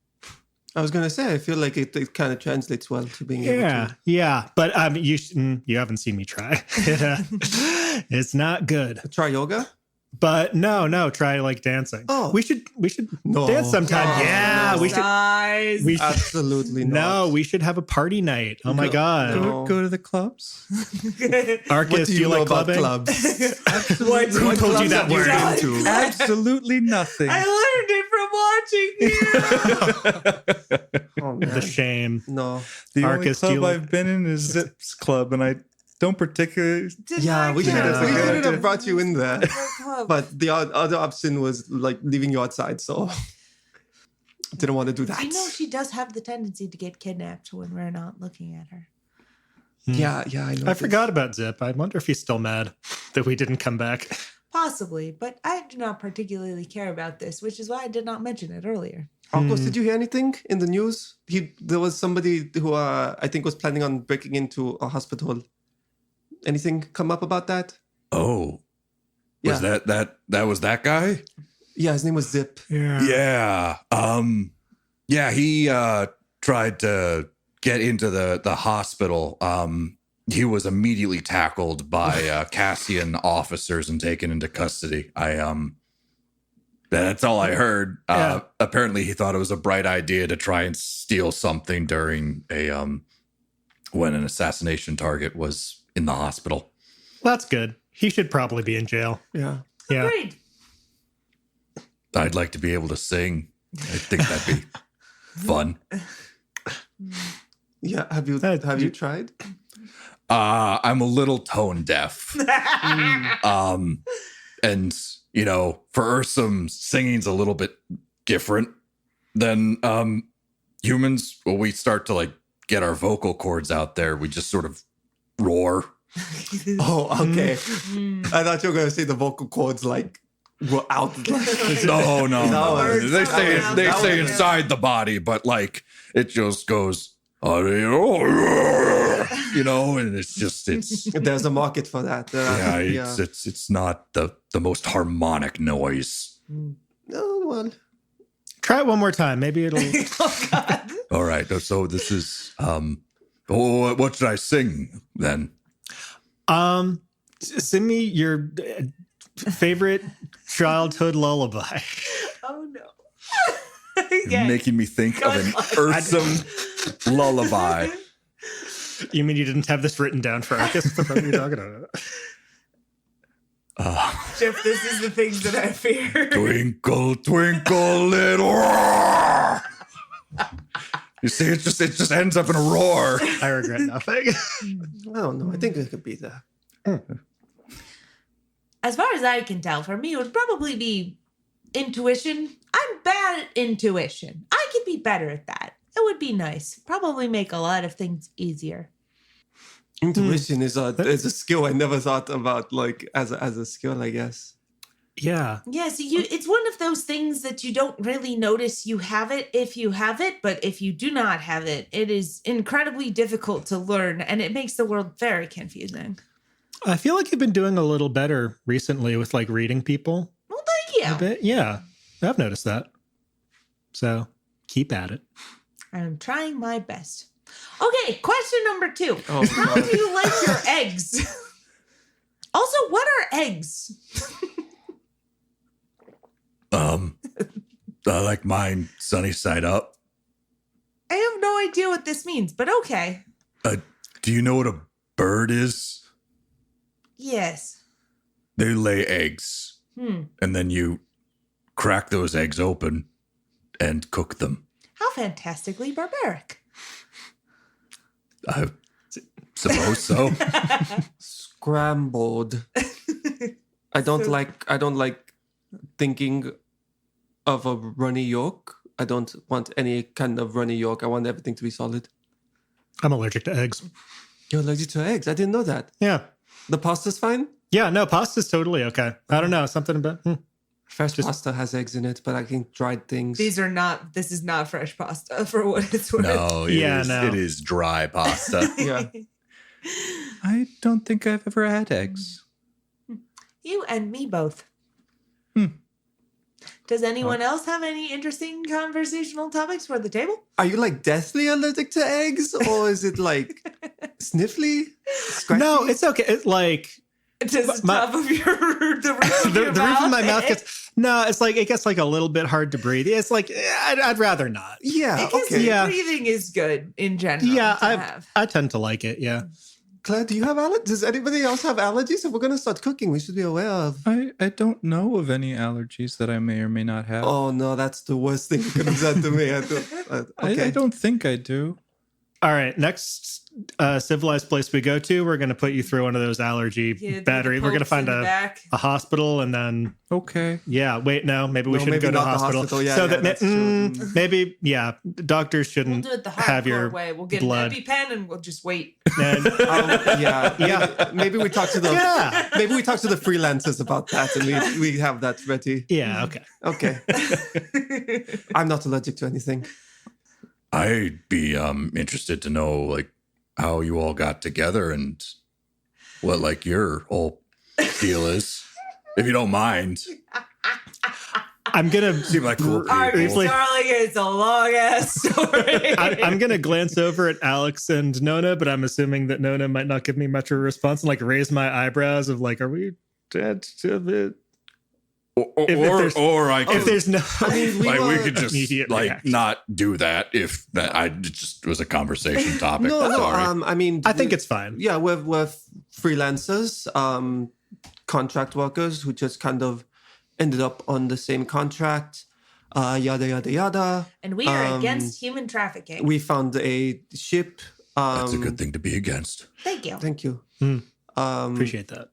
D: I was gonna say, I feel like it kind of translates well to being able to.
C: Yeah. But you haven't seen me try. It's not good.
D: Try yoga?
C: But no, try like dancing.
D: Oh.
C: we should
D: No.
C: dance sometime.
D: Oh,
C: Yeah,
D: no.
C: we should.
A: Size.
C: We should.
D: Absolutely not.
C: No, we should have a party night. Oh my
D: No.
C: god.
D: No.
B: Go to the clubs.
C: Arcus,
D: What do you know
C: like
D: about
C: clubbing?
D: clubs?
A: What
C: Who told you that
D: Clubs
C: word?
D: have you been to?
B: Absolutely nothing.
A: I learned it from watching you.
D: Oh, man.
C: The shame.
D: No.
B: The
C: Arcus,
B: only
C: do you
B: club
C: like-
B: I've been in is Zips Club, and I don't particularly.
A: Did
D: Yeah,
A: not
D: we should
A: count.
D: have, we
C: Yeah.
D: should have brought you in there.
A: Club.
D: But the other option was like leaving you outside, so didn't want to do that.
A: I know she does have the tendency to get kidnapped when we're not looking at her.
D: Yeah, I know.
C: I forgot about Zip. I wonder if he's still mad that we didn't come back.
A: Possibly, but I do not particularly care about this, which is why I did not mention it earlier.
D: Marcos, did you hear anything in the news? There was somebody who I think was planning on breaking into a hospital. Anything come up about that?
B: Oh, was
D: Yeah.
B: that was that guy?
D: Yeah, his name was Zip.
B: Yeah. Yeah, he tried to get into the hospital. He was immediately tackled by Cassian officers and taken into custody. That's all I heard.
C: Yeah.
B: Apparently he thought it was a bright idea to try and steal something during when an assassination target was in the hospital.
C: That's good. He should probably be in jail.
D: Yeah.
C: Yeah.
A: Agreed.
B: I'd like to be able to sing. I think that'd be fun.
D: Yeah. Have you tried?
B: I'm a little tone deaf. And you know, for Ursum, singing's a little bit different than humans. When we start to like get our vocal cords out there, we just sort of roar.
D: Oh, okay. I thought you were gonna say the vocal cords like were out.
B: No.
A: Words
B: They say
A: out
B: they
A: loud.
B: say inside the body, but like it just goes, you know, and it's
D: There's a market for that.
B: it's not the most harmonic noise.
D: Oh, well.
C: Try it one more time. Maybe it'll.
A: Oh God.
B: All right, so this is what should I sing then?
C: Send me your favorite childhood lullaby.
A: Oh no.
B: You're
A: Okay.
B: making me think of an Ursum lullaby.
C: You mean you didn't have this written down for Arcus? What the fuck are you talking about?
A: Jeff, this is the things that I fear.
B: Twinkle, twinkle, little. You see, it just ends up in a roar.
C: I regret nothing.
D: I don't know. I think it could be that.
A: As far as I can tell, for me, it would probably be intuition. I'm bad at intuition. I could be better at that. It would be nice. Probably make a lot of things easier.
D: Intuition is a skill I never thought about, like as a skill, I guess.
C: Yeah.
A: Yeah, so it's one of those things that you don't really notice you have it if you have it, but if you do not have it, it is incredibly difficult to learn, and it makes the world very confusing.
C: I feel like you've been doing a little better recently with like reading people
A: Well, thank
C: a
A: you.
C: bit. Yeah. I've noticed that. So keep at it.
A: I'm trying my best. Okay, question number 2.
D: Oh,
A: How do you like your eggs? Also, what are eggs?
B: I like mine sunny side up.
A: I have no idea what this means, but okay.
B: Do you know what a bird is?
A: Yes.
B: They lay eggs, and then you crack those eggs open and cook them.
A: How fantastically barbaric.
B: I suppose so.
D: Scrambled. I don't like thinking of a runny yolk. I don't want any kind of runny yolk. I want everything to be solid.
C: I'm allergic to eggs.
D: You're allergic to eggs. I didn't know that.
C: Yeah.
D: The pasta's fine.
C: Yeah. No, pasta's totally okay. I don't know. Something about.
D: Fresh pasta has eggs in it, but I think dried things.
A: This is not fresh pasta for what it's worth.
B: No, it is dry pasta.
D: Yeah.
B: I don't think I've ever had eggs.
A: You and me both. Does anyone else have any interesting conversational topics for the table?
D: Are you like deathly allergic to eggs, or is it like sniffly? Scratchy?
C: No, it's okay. It's like
A: Does the top of your the roof of
C: the
A: your
C: roof of my mouth
A: itch?
C: gets. No, it's like it gets like a little bit hard to breathe. It's like I'd rather not.
D: Yeah.
A: Because
D: Okay.
C: Yeah.
A: breathing is good in general.
C: Yeah,
A: to have.
C: I tend to like it. Yeah.
D: Claire, do you have allergies? Does anybody else have allergies? If we're gonna start cooking, we should be aware of.
B: I don't know of any allergies that I may or may not have.
D: Oh no, that's the worst thing you could have said to me. Okay.
B: I don't think I do.
C: All right, next civilized place we go to, we're going to put you through one of those allergy battery. We're going to find a hospital and then...
B: Okay.
C: Yeah, wait, no, maybe we shouldn't go to the hospital.
D: Yeah,
C: so
D: yeah,
C: that maybe, yeah, doctors shouldn't
A: We'll do it the
C: have your
A: way. We'll get
C: blood.
A: an EpiPen and we'll just wait.
C: And,
D: Maybe we talk to the freelancers about that, and we have that ready.
C: yeah, okay.
D: I'm not allergic to anything.
B: I'd be interested to know like how you all got together and what like your whole deal is, if you don't mind.
C: I'm gonna
B: Seem like cool people.
A: Darling, it's a long ass story.
C: I'm gonna glance over at Alex and Nona, but I'm assuming that Nona might not give me much of a response and like raise my eyebrows of like, are we dead to it?
B: Or I could,
C: if there's no,
D: I mean,
B: we could just
C: immediate
B: like
C: reaction.
B: not do that if that I it just was a conversation topic.
D: No.
B: Sorry.
D: I mean,
C: I think it's fine.
D: Yeah, we're freelancers, contract workers who just kind of ended up on the same contract. Yada yada yada.
A: And we are against human trafficking.
D: We found a ship.
B: That's a good thing to be against.
A: Thank you.
D: Thank you.
C: Appreciate that.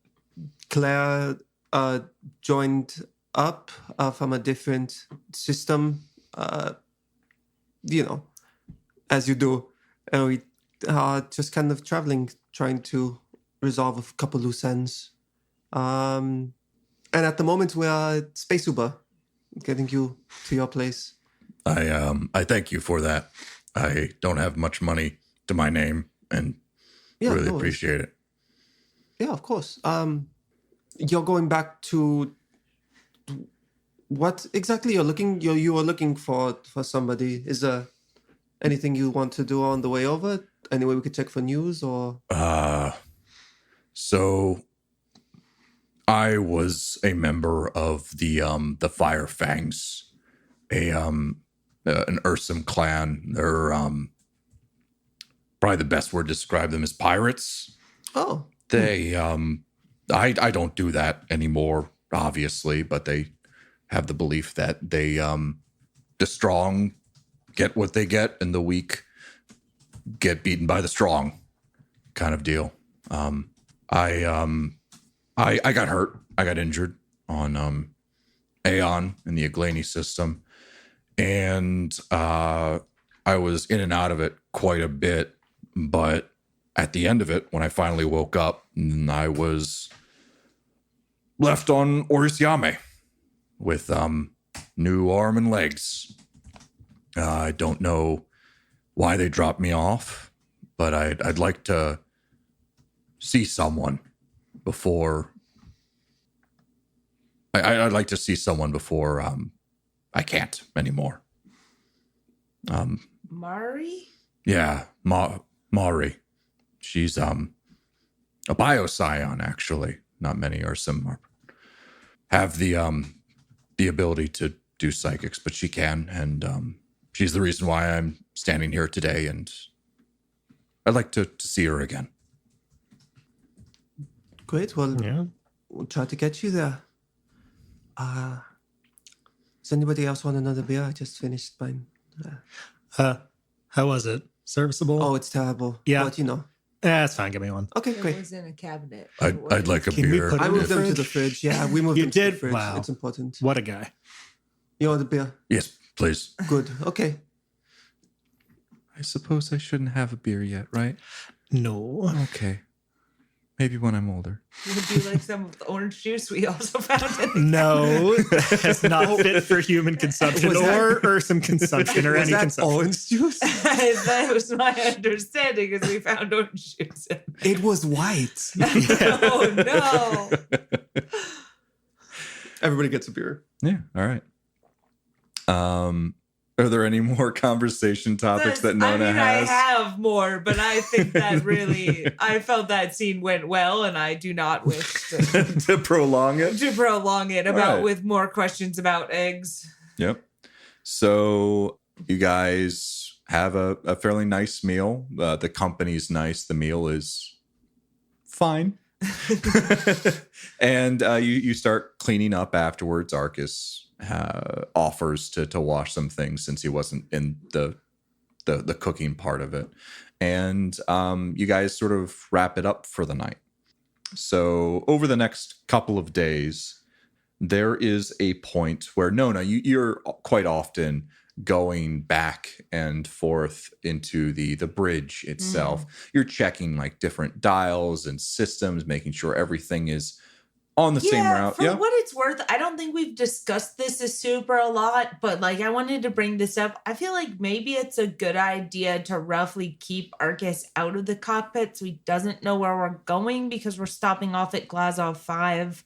D: Claire joined up from a different system, as you do. And we are just kind of traveling, trying to resolve a couple loose ends. And at the moment, we are Space Uber, getting you to your place.
B: I thank you for that. I don't have much money to my name and really appreciate it.
D: Yeah, of course. You're going back to what exactly you're looking? You are looking for somebody. Is there anything you want to do on the way over? Any way we could check for news or?
B: So I was a member of the Fire Fangs, an Ursum clan. They're probably the best word to describe them is pirates.
D: Oh,
B: They I don't do that anymore, obviously, but they have the belief that they the strong get what they get and the weak get beaten by the strong kind of deal. I got hurt. I got injured on Aeon in the Aglani system. And I was in and out of it quite a bit. But at the end of it, when I finally woke up, I was left on Orisyame with new arm and legs. I don't know why they dropped me off, but I'd like to see someone before I'd like to see someone before I can't anymore.
A: Mari?
B: Yeah, Mari. She's a bioscion, actually. Not many are some have the ability to do psychics, but she can, and she's the reason why I'm standing here today, and I'd like to see her again.
D: great. Well,
C: Yeah.
D: we'll try to get you there. Does anybody else want another beer? I just finished mine.
C: How was it? Serviceable?
D: Oh, it's terrible.
C: Yeah.
D: But
C: Yeah, it's fine. Give me one.
D: Okay,
A: It
D: great.
A: was in a cabinet.
B: I'd like a
C: Can we
B: beer.
C: put it
D: I
C: in
D: moved
C: the
D: them to the
C: fridge?
D: fridge. Yeah, we moved
C: You
D: them to
C: did?
D: the fridge.
C: Wow.
D: It's important.
C: What a guy.
D: You want a beer?
B: Yes, please.
D: Good. Okay.
B: I suppose I shouldn't have a beer yet, right?
C: No.
B: Okay. Maybe when I'm older.
A: Would you like some of the orange juice we also found in the
C: No, that's not fit for human consumption
D: Was that-
C: or some consumption or
D: Was
C: any
D: that
C: consumption.
D: orange juice?
A: That was my understanding because we found orange juice.
D: It was white.
A: Oh no.
D: Everybody gets a beer.
B: Yeah. All right. Are there any more conversation topics that Nona has?
A: I have more, but I think that really, I felt that scene went well, and I do not wish to,
B: To prolong it?
A: to prolong it
B: Right.
A: with more questions about eggs.
B: Yep. So you guys have a fairly nice meal. The company's nice. The meal is fine. And you start cleaning up afterwards. Arcus offers to wash some things since he wasn't in the cooking part of it. and you guys sort of wrap it up for the night. So over the next couple of days, there is a point where Nona, you're quite often going back and forth into the bridge itself. You're checking like different dials and systems, making sure everything is on the same route.
A: For what it's worth, I don't think we've discussed this super a lot, but like I wanted to bring this up. I feel like maybe it's a good idea to roughly keep Arcus out of the cockpit so he doesn't know where we're going, because we're stopping off at Glazov 5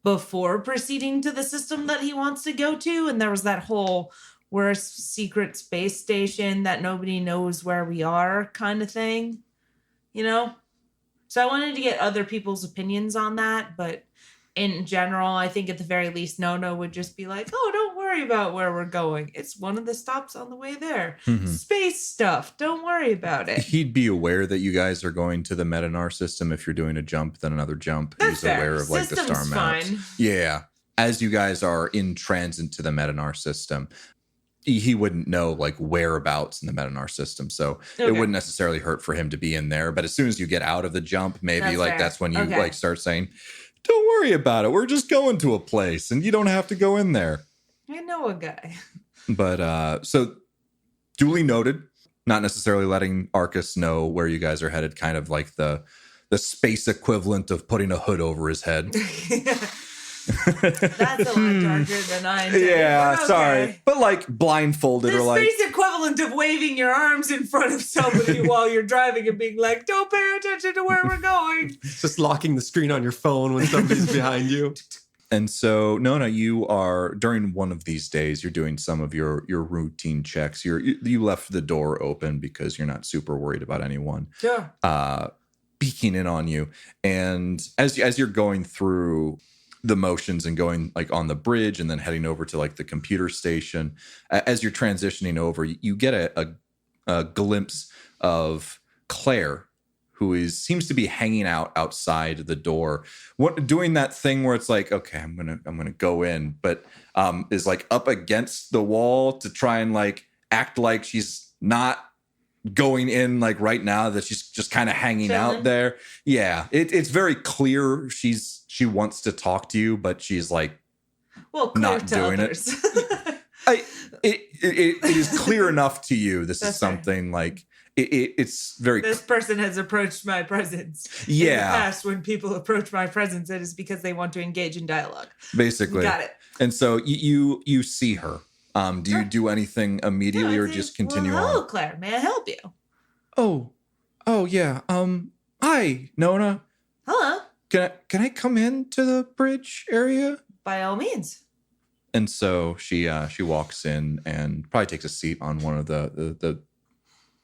A: before proceeding to the system that he wants to go to. And there was that whole we're a secret space station that nobody knows where we are kind of thing, you know? So I wanted to get other people's opinions on that, but in general, I think at the very least, Nona would just be like, oh, don't worry about where we're going. It's one of the stops on the way there. Space stuff. Don't worry about it.
B: He'd be aware that you guys are going to the Metanar system. If you're doing a jump, then another jump.
A: That's
B: He's
A: fair.
B: aware of like
A: System's
B: the star maps.
A: fine.
B: Yeah. As you guys are in transit to the Metanar system, he wouldn't know like whereabouts in the Metanar system. So it wouldn't necessarily hurt for him to be in there. But as soon as you get out of the jump, maybe that's when you like start saying, don't worry about it. We're just going to a place and you don't have to go in there.
A: I know a guy.
B: But so duly noted, not necessarily letting Arcus know where you guys are headed, kind of like the space equivalent of putting a hood over his head.
A: That's a lot darker than I intended.
B: Yeah, sorry. But like blindfolded
A: the
B: or like...
A: The space equivalent of waving your arms in front of somebody while you're driving and being like, don't pay attention to where we're going.
D: Just locking the screen on your phone when somebody's behind you.
B: And so, Nona, you are, during one of these days, you're doing some of your routine checks. You left the door open because you're not super worried about anyone peeking in on you. And as you're going through the motions and going like on the bridge and then heading over to like the computer station, as you're transitioning over, you get a glimpse of Claire, who seems to be hanging out outside the door, doing that thing where it's like, okay, I'm gonna go in, but is like up against the wall to try and like act like she's not going in like right now, that she's just kind of hanging out there. Yeah, it's very clear she wants to talk to you, but she's like, not doing
A: others.
B: It is clear enough to you. This is something like it's very.
A: This person has approached my presence.
B: Yeah.
A: In the past, when people approach my presence, it is because they want to engage in dialogue.
B: Basically,
A: got it.
B: And so you see her. Do you do anything immediately or just continue on?
A: Hello, Claire. May I help you?
B: Oh yeah. Hi, Nona.
A: Hello.
B: Can I come into the bridge area?
A: By all means.
B: And so she walks in and probably takes a seat on one of the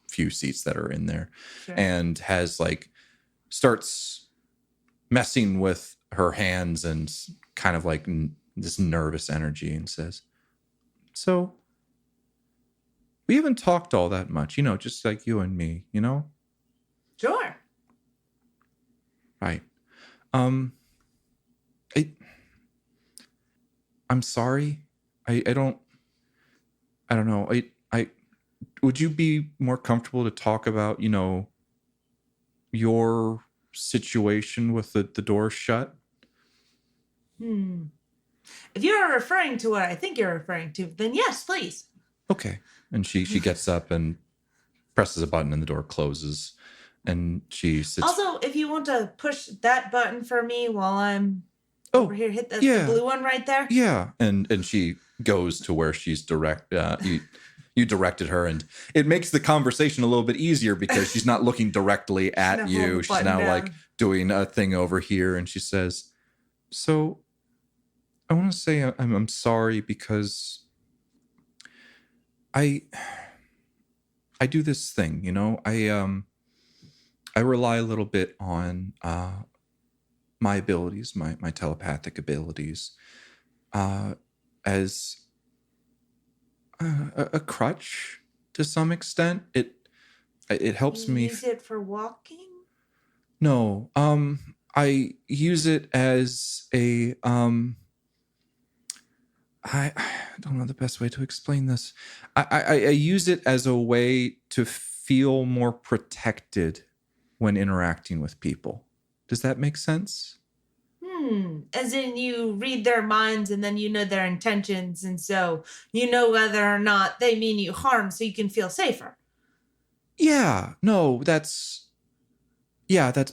B: few seats that are in there, and has like starts messing with her hands and kind of like this nervous energy, and says, so we haven't talked all that much, just like you and me,
A: Sure.
B: Right. I'm sorry. I don't know. I would you be more comfortable to talk about, your situation with the door shut?
A: If you're referring to what I think you're referring to, then yes, please.
B: Okay. And she gets up and presses a button and the door closes, and she sits.
A: Also, if you want to push that button for me while I'm over here, hit the blue one right there.
B: Yeah. And she goes to where she's you directed her, and it makes the conversation a little bit easier because she's not looking directly at you. She's now like doing a thing over here, and she says, so I want to say I'm sorry because I do this thing, I rely a little bit on my abilities, my telepathic abilities, as a crutch to some extent. It helps me.
A: Use it for walking?
B: No, I use it as a I don't know the best way to explain this. I use it as a way to feel more protected when interacting with people. Does that make sense?
A: As in you read their minds and then you know their intentions, and so you know whether or not they mean you harm, so you can feel safer.
B: Yeah, no, that's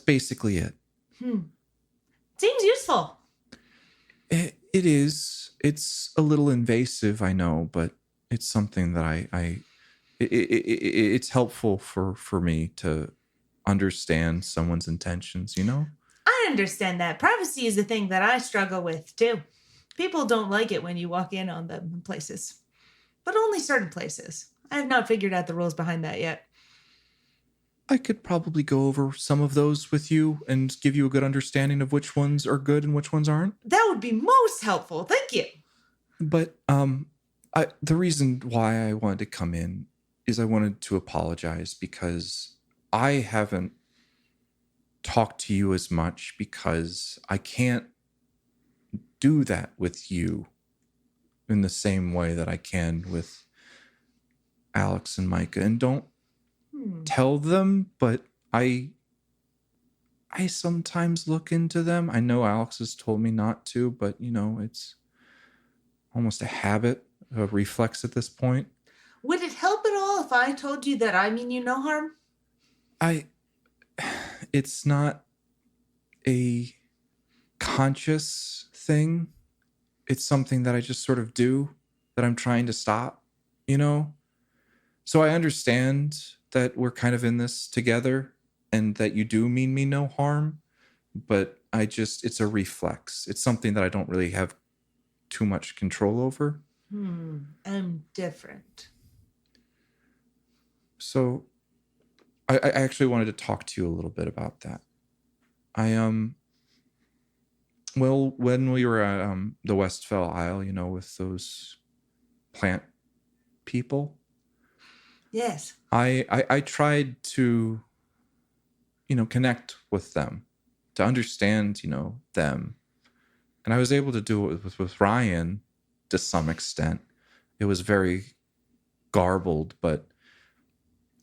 B: basically it.
A: Seems useful.
B: It is. It's a little invasive, I know, but it's something that it's helpful for me to understand someone's intentions, you know?
A: I understand that. Privacy is a thing that I struggle with too. People don't like it when you walk in on them in places, but only certain places. I have not figured out the rules behind that yet.
B: I could probably go over some of those with you and give you a good understanding of which ones are good and which ones aren't.
A: That would be most helpful. Thank you.
B: But the reason why I wanted to come in is I wanted to apologize because I haven't talked to you as much because I can't do that with you in the same way that I can with Alex and Micah. And don't tell them, but I sometimes look into them. I know Alex has told me not to, but it's almost a habit, a reflex at this point.
A: Would it help at all if I told you that I mean you no harm?
B: It's not a conscious thing. It's something that I just sort of do, that I'm trying to stop, So I understand that we're kind of in this together and that you do mean me no harm, but it's a reflex. It's something that I don't really have too much control over.
A: I'm different.
B: So I actually wanted to talk to you a little bit about that. Well, when we were at the Westfell Isle, with those plant people.
A: Yes.
B: I tried to, connect with them, to understand, them. And I was able to do it with Ryan to some extent. It was very garbled, but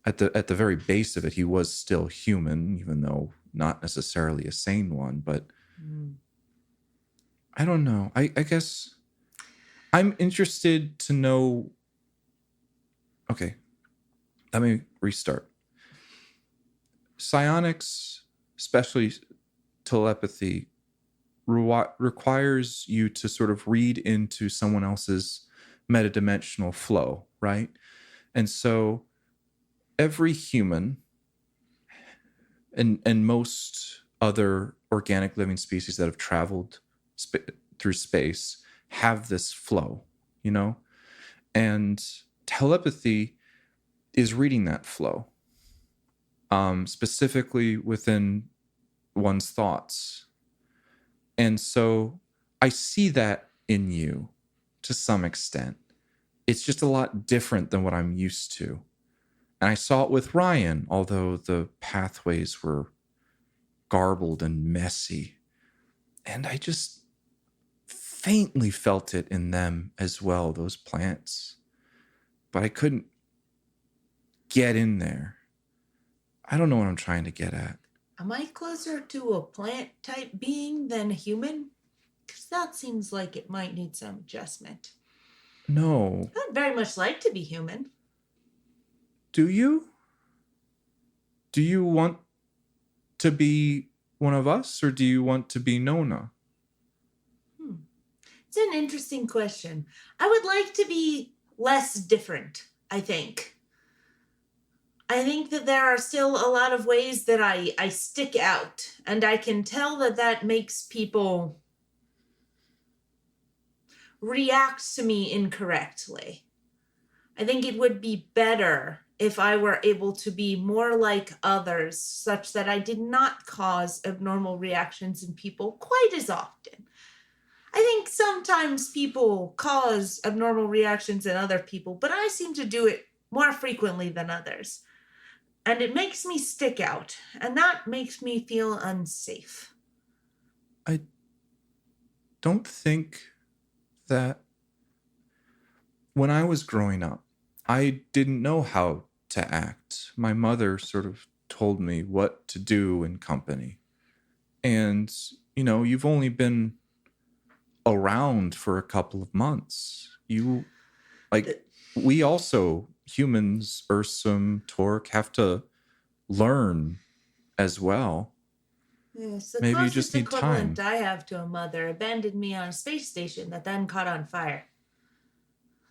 B: at the very base of it, he was still human, even though not necessarily a sane one. But I don't know. I guess I'm interested to know. Okay, let me restart. Psionics, especially telepathy, requires you to sort of read into someone else's metadimensional flow, right? And so every human and most other organic living species that have traveled through space have this flow, and telepathy is reading that flow, specifically within one's thoughts. And so I see that in you to some extent. It's just a lot different than what I'm used to. And I saw it with Ryan, although the pathways were garbled and messy. And I just faintly felt it in them as well, those plants. But I couldn't get in there. I don't know what I'm trying to get at.
A: Am I closer to a plant type being than a human? Because that seems like it might need some adjustment.
B: No.
A: I'd very much like to be human.
B: Do you? Do you want to be one of us, or do you want to be Nona?
A: It's an interesting question. I would like to be less different, I think. I think that there are still a lot of ways that I stick out, and I can tell that makes people react to me incorrectly. I think it would be better if I were able to be more like others, such that I did not cause abnormal reactions in people quite as often. I think sometimes people cause abnormal reactions in other people, but I seem to do it more frequently than others. And it makes me stick out, and that makes me feel unsafe.
B: I don't think that when I was growing up, I didn't know how to act. My mother sort of told me what to do in company. And, you've only been around for a couple of months. We also, humans, Ursum, Torque, have to learn as well.
A: Yes, the
B: Maybe you
A: closest
B: just need
A: equivalent
B: time.
A: I have to a mother abandoned me on a space station that then caught on fire.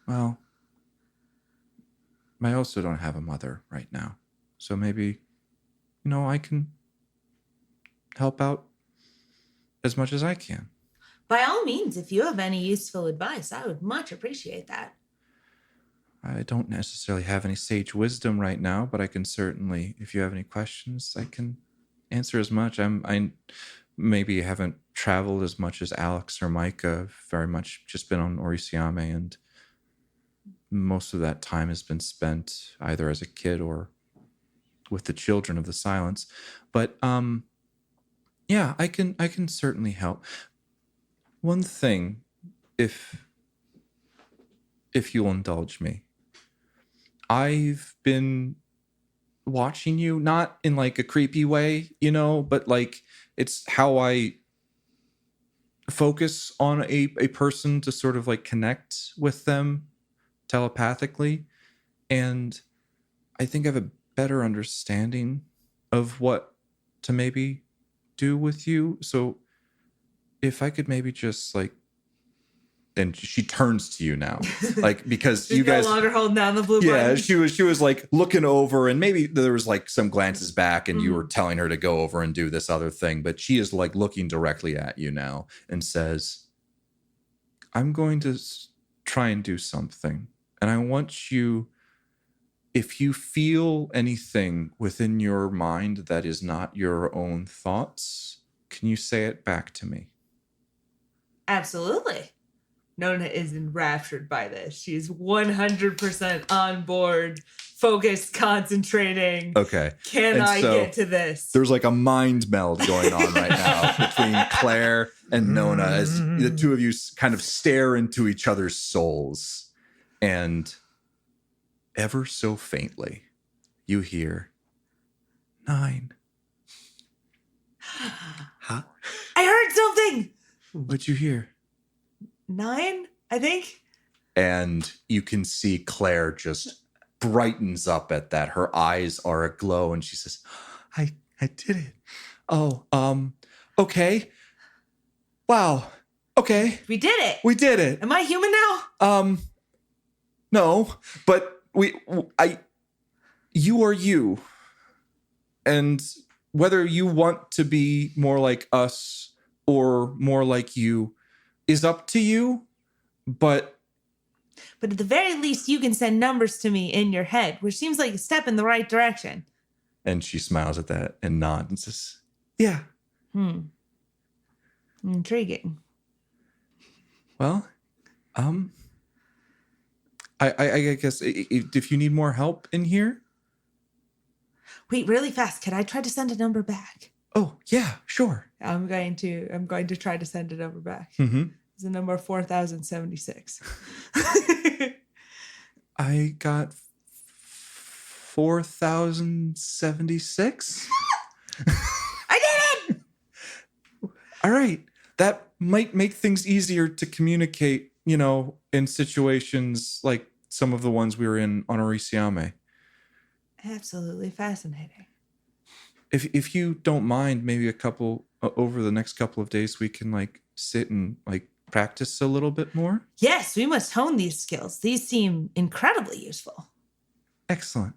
B: Well, I also don't have a mother right now. So maybe, I can help out as much as I can.
A: By all means, if you have any useful advice, I would much appreciate that.
B: I don't necessarily have any sage wisdom right now, but I can certainly, if you have any questions, I can answer as much. I maybe haven't traveled as much as Alex or Micah, very much just been on Orisiame, and most of that time has been spent either as a kid or with the children of the silence. But yeah, I can certainly help. One thing, if you'll indulge me, I've been watching you, not in like a creepy way, but like it's how I focus on a person to sort of like connect with them telepathically. And I think I have a better understanding of what to maybe do with you. So if I could maybe just like, and she turns to you now, like, because
A: She's
B: you guys
A: no longer holding down the blue button.
B: she was like looking over, and maybe there was like some glances back, and you were telling her to go over and do this other thing, but she is like looking directly at you now and says, I'm going to try and do something, and I want you, if you feel anything within your mind that is not your own thoughts, can you say it back to me?
A: Absolutely. Nona is enraptured by this. She's 100% on board, focused, concentrating.
B: Okay.
A: Can I get to this?
B: There's like a mind meld going on right now between Claire and Nona as the two of you kind of stare into each other's souls. And ever so faintly, you hear 9.
C: Huh?
A: I heard something.
B: What'd you hear?
A: 9, I think.
B: And you can see Claire just brightens up at that. Her eyes are aglow, and she says, I did it. Oh, okay. Wow. Okay.
A: We did it.
B: We did it.
A: Am I human now?
B: No, but you are you. And whether you want to be more like us or more like you is up to you, but
A: at the very least, you can send numbers to me in your head, which seems like a step in the right direction.
B: And she smiles at that and nods and says, yeah.
A: Intriguing.
B: Well, I guess if you need more help in here.
A: Wait, really fast. Can I try to send a number back?
B: Oh, yeah, sure.
A: I'm going to try to send a number back.
B: Mm-hmm.
A: It's the number 4076.
B: I got 4076.
A: I did it!
B: All right. That might make things easier to communicate, in situations like some of the ones we were in on Orisiame.
A: Absolutely fascinating.
B: If you don't mind, maybe over the next couple of days, we can like sit and like practice a little bit more.
A: Yes, we must hone these skills. These seem incredibly useful.
B: Excellent.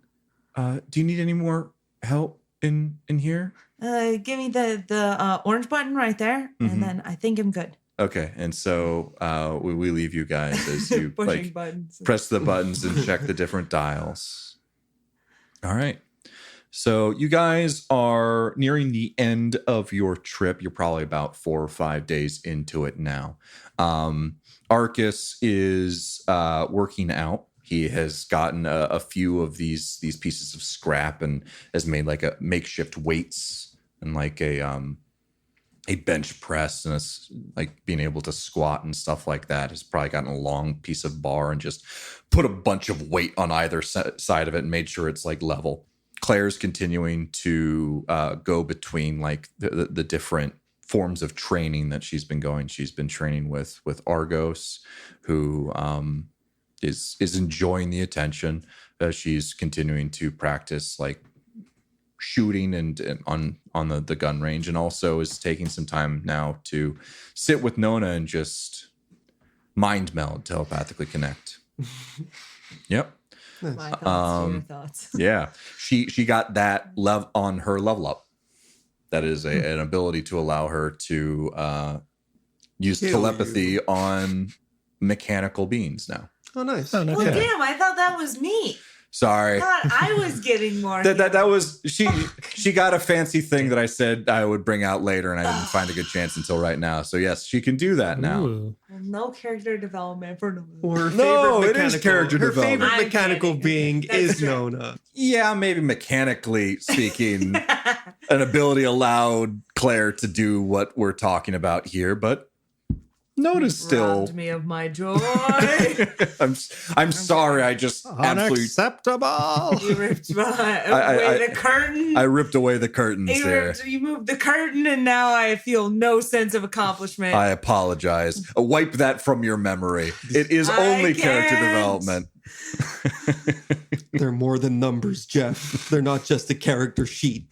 B: Do you need any more help in here?
A: Give me the orange button right there, and then I think I'm good.
B: Okay, and so we leave you guys as you
A: pushing buttons,
B: press the buttons and check the different dials. All right. So you guys are nearing the end of your trip. You're probably about 4 or 5 days into it now. Arcus is working out. He has gotten a few of these pieces of scrap and has made like a makeshift weights and like a a bench press and like being able to squat and stuff like that. Has probably gotten a long piece of bar and just put a bunch of weight on either side of it and made sure it's like level. Claire's continuing to go between like the different forms of training that she's been going. She's been training with Argos, who is enjoying the attention. She's continuing to practice like shooting and on the gun range, and also is taking some time now to sit with Nona and just mind meld, telepathically connect. Yep.
A: My thoughts, your thoughts.
B: Yeah, she got that on her level up. That is an ability to allow her to use telepathy on mechanical beings now.
D: Oh, nice.
C: Oh, no,
A: Well,
C: okay.
A: damn, I thought that was me.
B: Sorry.
A: I thought I was getting more.
B: That was she got a fancy thing that I said I would bring out later, and I didn't find a good chance until right now. So yes, she can do that now.
C: Ooh.
A: Well, no character development for Nona.
D: Or her
B: No,
D: favorite
B: it is
D: mechanical-
B: character
D: her
B: development.
D: favorite
A: I'm
D: mechanical
A: kidding.
D: being
A: That's
D: is
A: true.
D: Nona.
B: Yeah, maybe mechanically speaking, an ability allowed Claire to do what we're talking about here, but Nona's still.
A: Robbed me of my joy.
B: I'm sorry. I just absolutely.
C: Unacceptable.
A: You ripped away
B: I-
A: the curtain.
B: I ripped away the curtains there.
A: You moved the curtain, and now I feel no sense of accomplishment.
B: I apologize. Wipe that from your memory. It is
A: I
B: only character
A: can't.
B: development.
D: They're more than numbers, Jeff. They're not just a character sheet.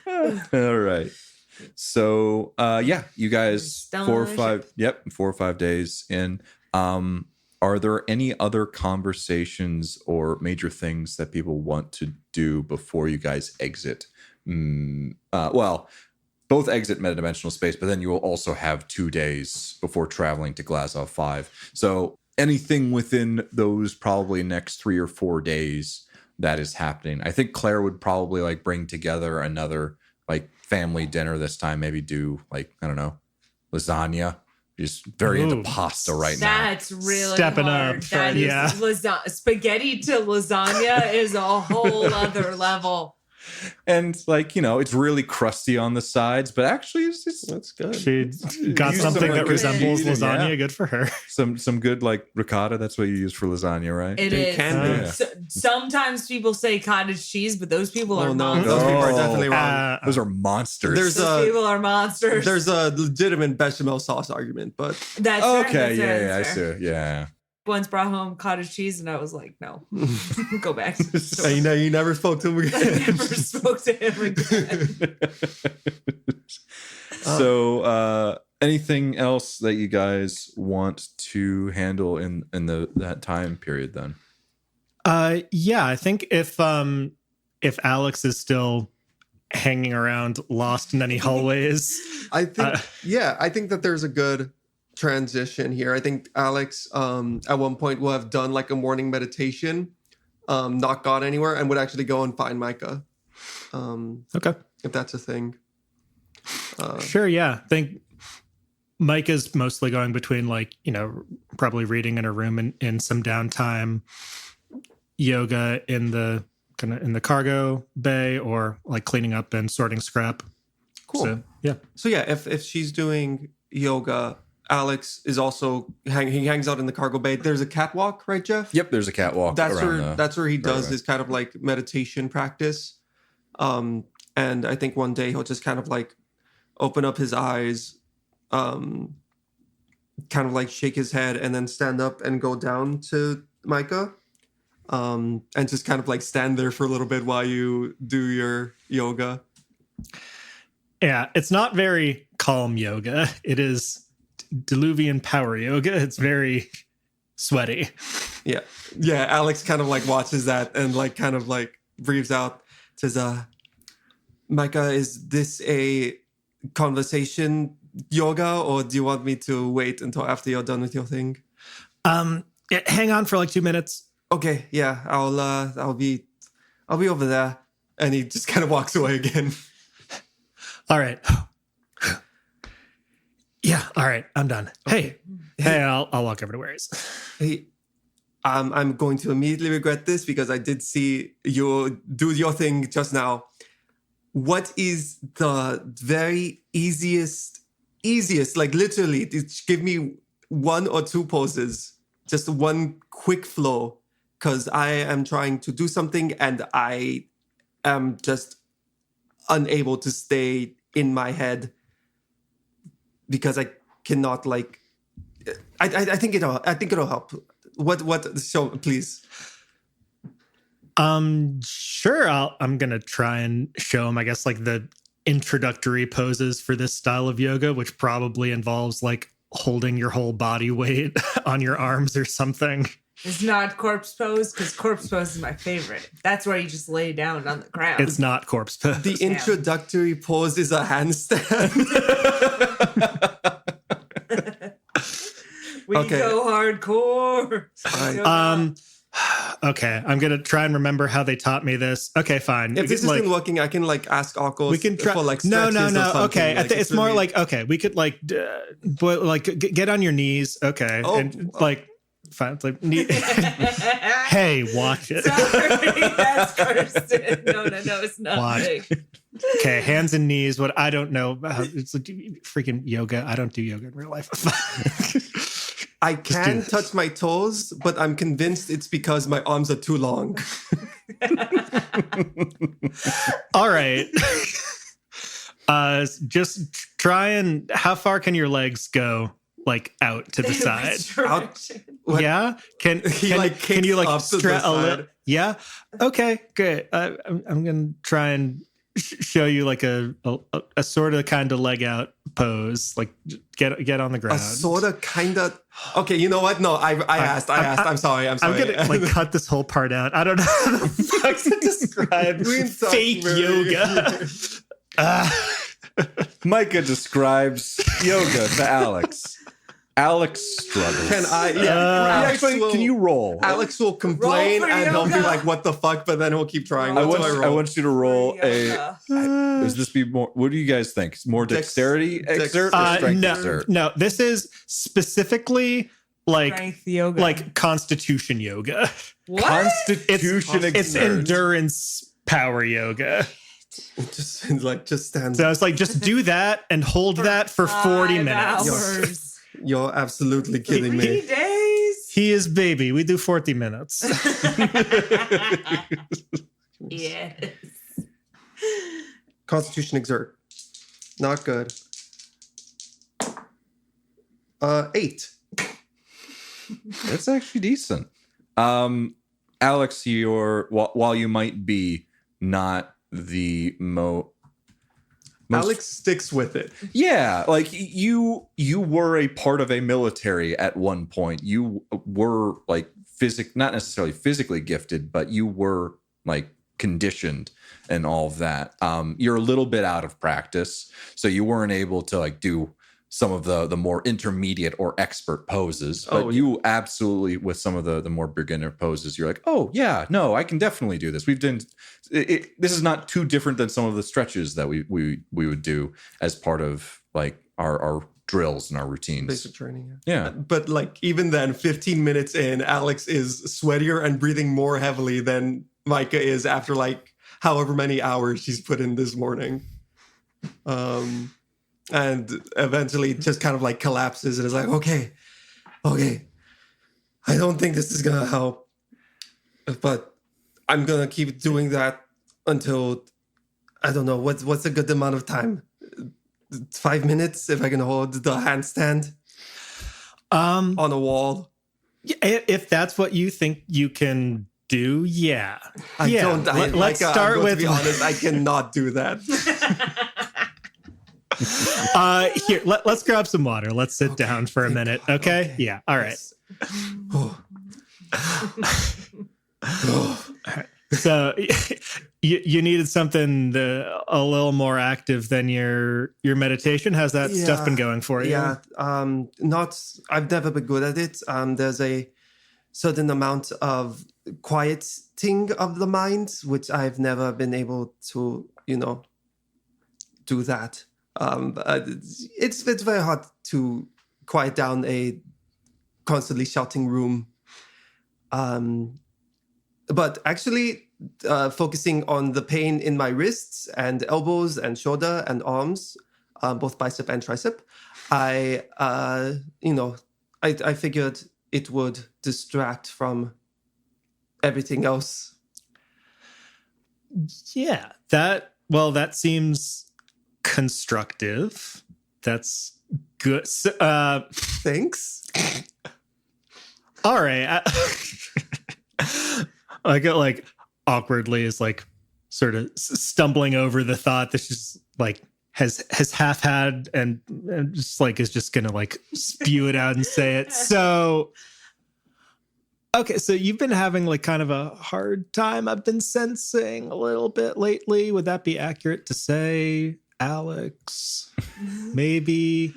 B: All right. So yeah, you guys
A: Done
B: 4 or
A: on the
B: 5 4 or 5 days in. Are there any other conversations or major things that people want to do before you guys exit? Well, both exit metadimensional space, but then you will also have 2 days before traveling to Glazov 5. So anything within those probably next 3 or 4 days that is happening. I think Claire would probably like bring together another like family dinner this time. Maybe do like, I don't know, lasagna. Just very into
C: Ooh.
B: pasta right now.
A: That's really
C: Stepping
A: hard.
C: up,
A: That is
C: yeah.
A: spaghetti to lasagna is a whole other level.
B: And like, it's really crusty on the sides, but actually it's
D: That's good.
C: She got
B: Use
C: something
B: some
C: that
B: good
C: resembles
B: seasoning,
C: lasagna.
B: yeah.
C: Good for her.
B: some good like ricotta. That's what you use for lasagna, right?
A: It
D: They
A: is.
D: can
C: be.
B: Yeah.
A: Sometimes people say cottage cheese, but those people are
D: Oh no,
A: monsters.
D: those people are
B: No.
D: definitely wrong.
B: Those are monsters.
D: There's
A: Those people are monsters.
D: There's a legitimate bechamel sauce argument, but
A: That's fair,
B: okay,
A: that's fair,
B: yeah, I
A: that's fair.
B: see. Yeah.
A: Once brought home cottage cheese, and I was like, no, go back.
D: you never spoke to him
A: I
D: again.
A: never spoke to him again.
B: So anything else that you guys want to handle in that time period then?
C: Yeah, I think if Alex is still hanging around lost in any hallways,
D: I think, I think that there's a good transition here. I think Alex, at one point, will have done like a morning meditation, not gone anywhere, and would actually go and find Micah,
C: okay.
D: if that's a thing.
C: Sure, yeah. I think Micah's mostly going between like, probably reading in a room in some downtime, yoga in the cargo bay, or like cleaning up and sorting scrap.
D: Cool.
C: So, yeah.
D: So yeah, if she's doing yoga, Alex is also he hangs out in the cargo bay. There's a catwalk, right, Jeff?
B: Yep, there's a catwalk.
D: That's
B: around
D: where he does
B: right.
D: his kind of like meditation practice. And I think one day he'll just kind of like open up his eyes, kind of like shake his head, and then stand up and go down to Micah, and just kind of like stand there for a little bit while you do your yoga.
C: Yeah, it's not very calm yoga. It is Diluvian power yoga. It's very sweaty.
D: Yeah. Alex kind of like watches that and like kind of like breathes out, says, Micah, is this a conversation yoga, or do you want me to wait until after you're done with your thing?
C: Hang on for like 2 minutes.
D: Okay, yeah, I'll be over there. And he just kind of walks away again.
C: All right. Yeah, all right, I'm done.
D: Okay.
C: Hey, I'll walk over to where he is.
D: Hey, I'm going to immediately regret this because I did see you do your thing just now. what is the very easiest, like literally, give me 1 or 2 poses, just one quick flow, because I am trying to do something and I am just unable to stay in my head because I cannot like. I think it'll help. What? So please.
C: Sure. I'm gonna try and show him, I guess, like the introductory poses for this style of yoga, which probably involves like holding your whole body weight on your arms or something.
A: It's not corpse pose, because corpse pose is my favorite. That's where you just lay down on the ground.
C: It's not corpse pose.
D: The introductory pose is a handstand.
A: We go hardcore.
C: Okay, I'm gonna try and remember how they taught me this. Okay, fine.
D: If this isn't working, I can like ask Akos.
C: We can try.
D: For, like,
C: No. Okay,
D: like,
C: it's more like, okay, we could like, get on your knees. Okay, and like, fine. Like, hey, watch it.
A: Sorry, that's Kirsten. No, it's not.
C: Watch. Okay, hands and knees. What I don't know. It's like freaking yoga. I don't do yoga in real life.
D: I can touch my toes, but I'm convinced it's because my arms are too long.
C: All right. Just try and, how far can your legs go? Like out to the side. Yeah. Can you like stretch a little? Yeah. Okay. Good. I'm gonna try and show you like a sort of kind of leg out pose. Like get on the ground.
D: A sort of kind of. Okay. You know what? No. I asked. I'm sorry.
C: I'm gonna like cut this whole part out. I don't know how the fuck to describe fake yoga.
B: Micah describes yoga to Alex. Alex struggles.
D: Can I? Yeah.
B: Can you roll?
D: Alex will complain and he'll be like, "What the fuck?" But then he'll keep trying.
B: I want you to roll a. Does this be more? What do you guys think? More dexterity exert or strength exert?
C: No, this is specifically like
A: strength yoga,
C: like constitution yoga.
A: What?
B: Constitution exert.
C: It's endurance power yoga.
D: Just stand.
C: So it's like just do that and hold that for 40 minutes.
A: Hours.
D: You're absolutely kidding
A: 3
D: me.
A: days.
C: He is baby. We do 40 minutes.
A: Yes.
D: Constitution exert. Not good. 8.
B: That's actually decent. Alex, while you might be not the
D: Alex sticks with it.
B: Yeah, like you were a part of a military at one point. You were like not necessarily physically gifted, but you were like conditioned and all of that. You're a little bit out of practice, so you weren't able to like do some of the more intermediate or expert poses. But you absolutely, with some of the more beginner poses, you're like, oh yeah, no, I can definitely do this. We've done this is not too different than some of the stretches that we would do as part of like our drills and our routines.
D: Basic training.
B: Yeah.
D: But like even then, 15 minutes in, Alex is sweatier and breathing more heavily than Micah is after like however many hours she's put in this morning. And eventually just kind of like collapses and is like, okay, I don't think this is going to help, but I'm going to keep doing that until, I don't know, what's a good amount of time? 5 minutes if I can hold the handstand on a wall.
C: If that's what you think you can do, yeah.
D: Let's start with, to be honest, I cannot do that.
C: Here, let's grab some water. Let's sit down for a minute. Okay? Yeah. All right. So you needed something a little more active than your meditation. How's that stuff been going for you?
D: Yeah. I've never been good at it. There's a certain amount of quieting of the mind, which I've never been able to, do that. It's very hard to quiet down a constantly shouting room. But actually, focusing on the pain in my wrists and elbows and shoulder and arms, both bicep and tricep, I figured it would distract from everything else.
C: Yeah, that seems constructive. That's good.
D: Thanks.
C: All right. I get like awkwardly is like sort of stumbling over the thought that she's like has half had and just like is just gonna like spew it out and say it. So okay, so you've been having like kind of a hard time, I've been sensing a little bit lately. Would that be accurate to say, Alex? Maybe.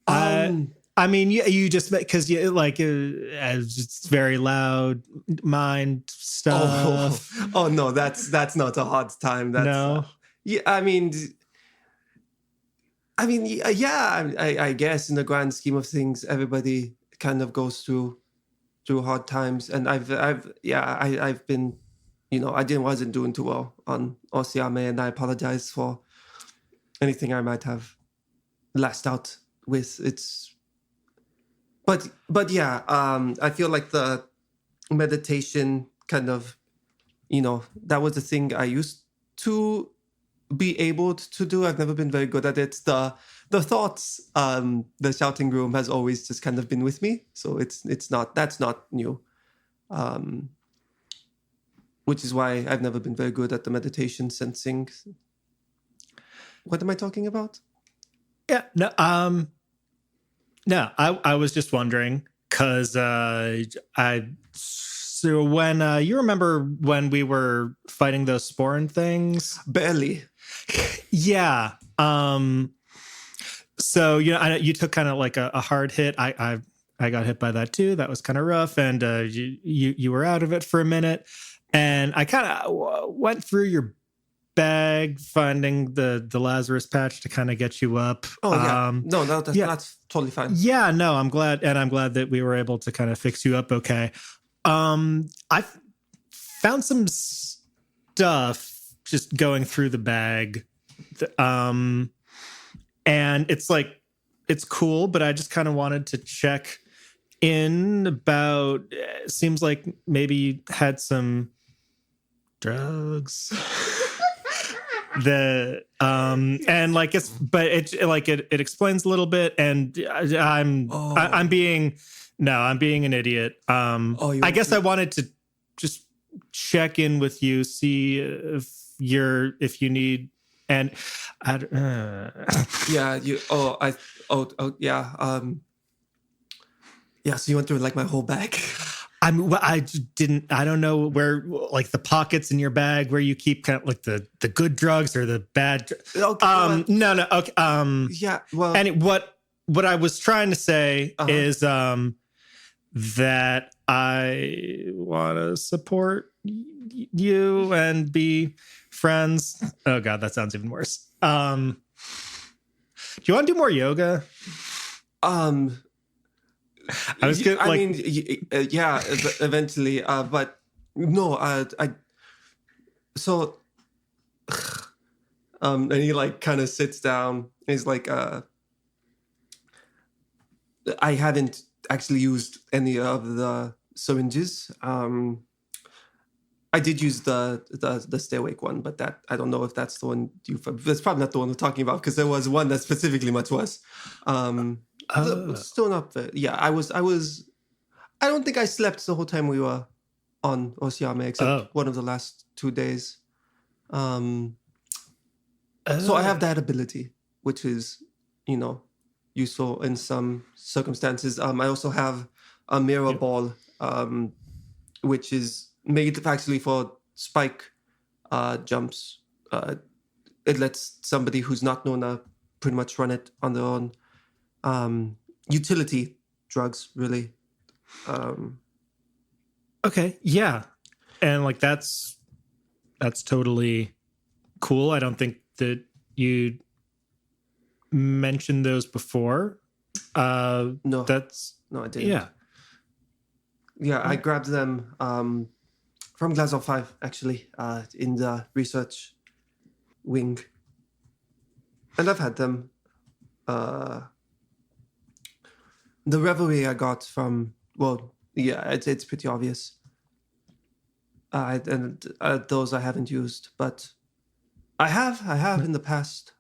C: I mean, you just because you like it's very loud mind stuff.
D: Oh no, that's not a hard time. That's,
C: no.
D: Yeah, I mean, yeah. I guess in the grand scheme of things, everybody kind of goes through hard times, and I've been, I wasn't doing too well on Osiame, and I apologize for anything I might have lashed out with. But yeah, I feel like the meditation kind of, that was the thing I used to be able to do. I've never been very good at it. The thoughts, the shouting room has always just kind of been with me. So that's not new. Which is why I've never been very good at the meditation sensing. What am I talking about?
C: Yeah, no, no, I was just wondering because so when you remember when we were fighting those sporn things?
D: Barely.
C: Yeah. So I know you took kind of like a hard hit. I got hit by that too. That was kind of rough, and you were out of it for a minute, and I kind of went through your bag finding the Lazarus patch to kind of get you up.
D: Oh yeah. That's totally fine.
C: Yeah, no, I'm glad that we were able to kind of fix you up okay. I found some stuff just going through the bag. And it's cool, but I just kind of wanted to check in about seems like maybe you had some drugs. And like it explains a little bit, and I'm being an idiot. I guess I wanted to just check in with you, see if you need, and
D: yeah, yeah. So you went through like my whole bag.
C: I don't know where, like the pockets in your bag where you keep kind of like the good drugs or the bad.
D: Okay,
C: no. Okay.
D: Yeah. Well,
C: and what I was trying to say is that I want to support you and be friends. Oh God, that sounds even worse. Do you want to do more yoga? I was good.
D: Yeah, eventually. But no, so, and he like kind of sits down. He's like, I haven't actually used any of the syringes. I did use the stay awake one, but that I don't know if that's the one that's probably not the one we're talking about, because there was one that's specifically much worse. Still not the, yeah. I don't think I slept the whole time we were on Osiame, except one of the last 2 days. So I have that ability, which is, useful in some circumstances. I also have a mirror ball, which is made actually for spike jumps. It lets somebody who's not Nona pretty much run it on their own. Utility drugs, really.
C: Okay, yeah, and like that's totally cool. I don't think that you mentioned those before.
D: No, I didn't.
C: Yeah.
D: I grabbed them From Glazov 5, actually, in the research wing. And I've had them. The revelry I got from, well, yeah, it's pretty obvious. Those I haven't used, but I have in the past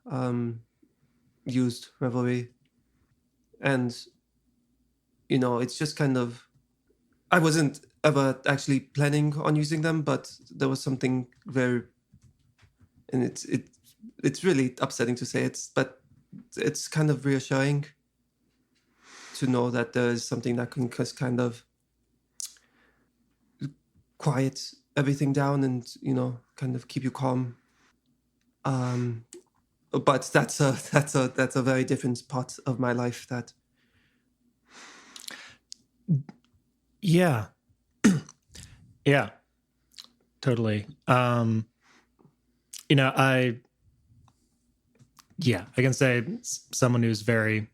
D: used revelry. And, it's just kind of, I wasn't ever actually planning on using them, but there was something very, and it's really upsetting to say it, but it's kind of reassuring to know that there is something that can just kind of quiet everything down and, kind of keep you calm. But that's a very different part of my life that.
C: Yeah. Yeah, totally. I can say someone who's very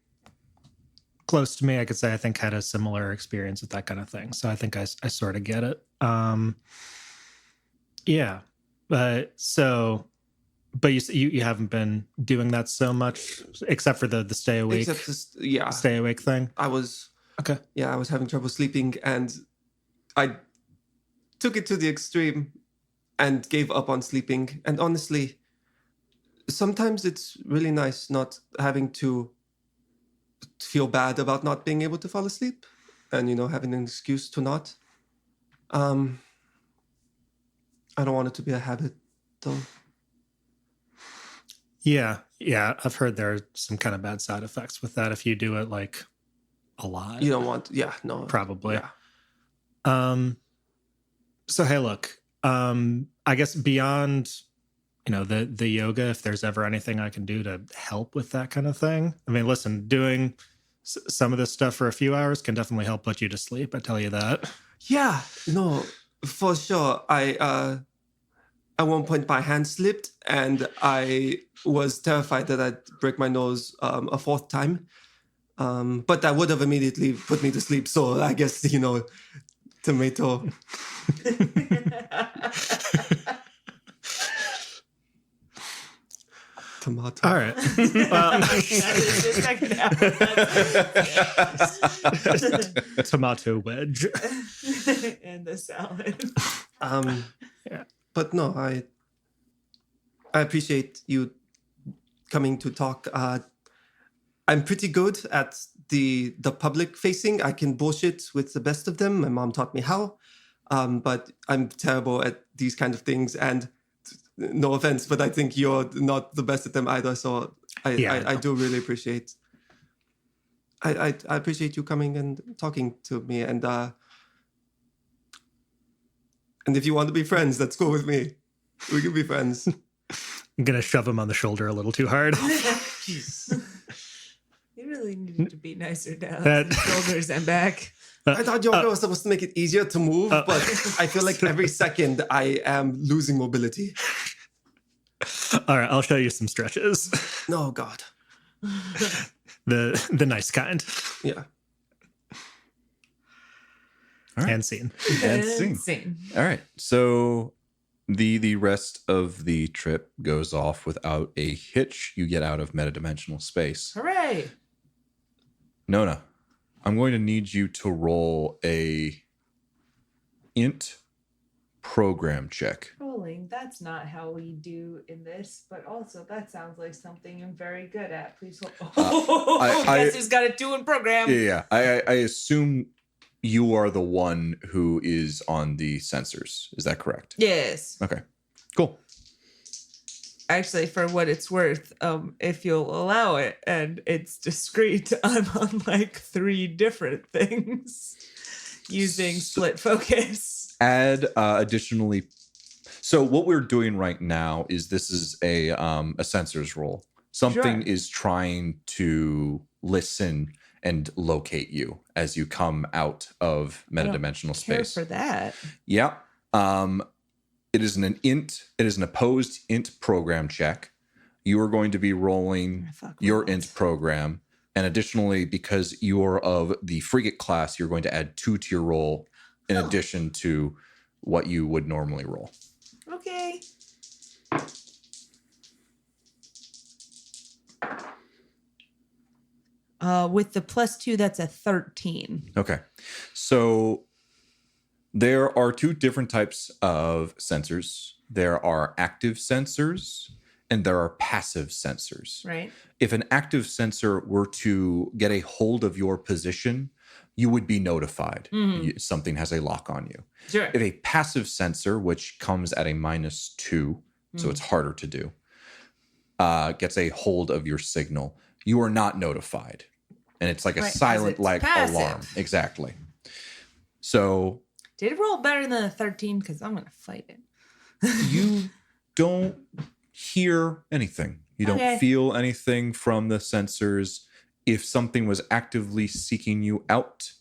C: close to me, I could say I think had a similar experience with that kind of thing. So I think I sort of get it. But you haven't been doing that so much, except for the stay awake. Stay awake thing.
D: I was having trouble sleeping, and I took it to the extreme and gave up on sleeping. And honestly, sometimes it's really nice not having to feel bad about not being able to fall asleep, and having an excuse to not. I don't want it to be a habit, though.
C: Yeah, I've heard there are some kind of bad side effects with that if you do it like a lot.
D: You don't want,
C: probably.
D: Yeah.
C: So hey, look, I guess beyond, the yoga, if there's ever anything I can do to help with that kind of thing. I mean, listen, doing some of this stuff for a few hours can definitely help put you to sleep. I tell you that.
D: Yeah, no, for sure. At one point, my hand slipped, and I was terrified that I'd break my nose a fourth time. But that would have immediately put me to sleep. So I guess, tomato. Tomato.
C: All right. Tomato wedge.
A: And the salad.
C: Yeah.
D: But no, I appreciate you coming to talk. I'm pretty good at the public facing. I can bullshit with the best of them. My mom taught me how. But I'm terrible at these kind of things. And no offense, but I think you're not the best at them either. So I do really appreciate. I appreciate you coming and talking to me. And if you want to be friends, that's cool with me. We can be friends.
C: I'm gonna shove him on the shoulder a little too hard.
A: You really needed to be nicer down his shoulders and back.
D: I thought yoga was supposed to make it easier to move, but I feel like every second I am losing mobility.
C: All right, I'll show you some stretches.
D: Oh God.
C: The nice kind.
D: Yeah.
B: All right.
C: And scene.
B: And scene. All right. So the rest of the trip goes off without a hitch. You get out of metadimensional space.
A: Hooray!
B: Nona, I'm going to need you to roll a int program check.
A: Rolling. That's not how we do in this, but also that sounds like something I'm very good at. Please hold. Guess who's got a 2 in program?
B: Yeah. I assume you are the one who is on the sensors. Is that correct?
A: Yes.
B: Okay. Cool.
A: Actually, for what it's worth, if you'll allow it, and it's discreet, I'm on like 3 different things using split focus.
B: Add additionally. So what we're doing right now is this is a sensors roll. Something is trying to listen and locate you as you come out of metadimensional space.
A: For that.
B: Yeah. It is an int. It is an opposed int program check. You are going to be rolling your int program. And additionally, because you are of the frigate class, you're going to add 2 to your roll in addition to what you would normally roll.
A: Okay. With the +2, that's a 13.
B: Okay. So there are two different types of sensors. There are active sensors and there are passive sensors.
A: Right.
B: If an active sensor were to get a hold of your position, you would be notified. Something has a lock on you.
A: Sure.
B: If a passive sensor, which comes at a -2, so it's harder to do, gets a hold of your signal, you are not notified. And it's like a
A: Right, 'cause
B: silent
A: it's
B: like
A: passive.
B: alarm. Exactly. So
A: Did it roll better than a 13? Because I'm going to fight it.
B: you don't hear anything. You don't
A: Okay.
B: feel anything from the sensors. If something was actively seeking you out,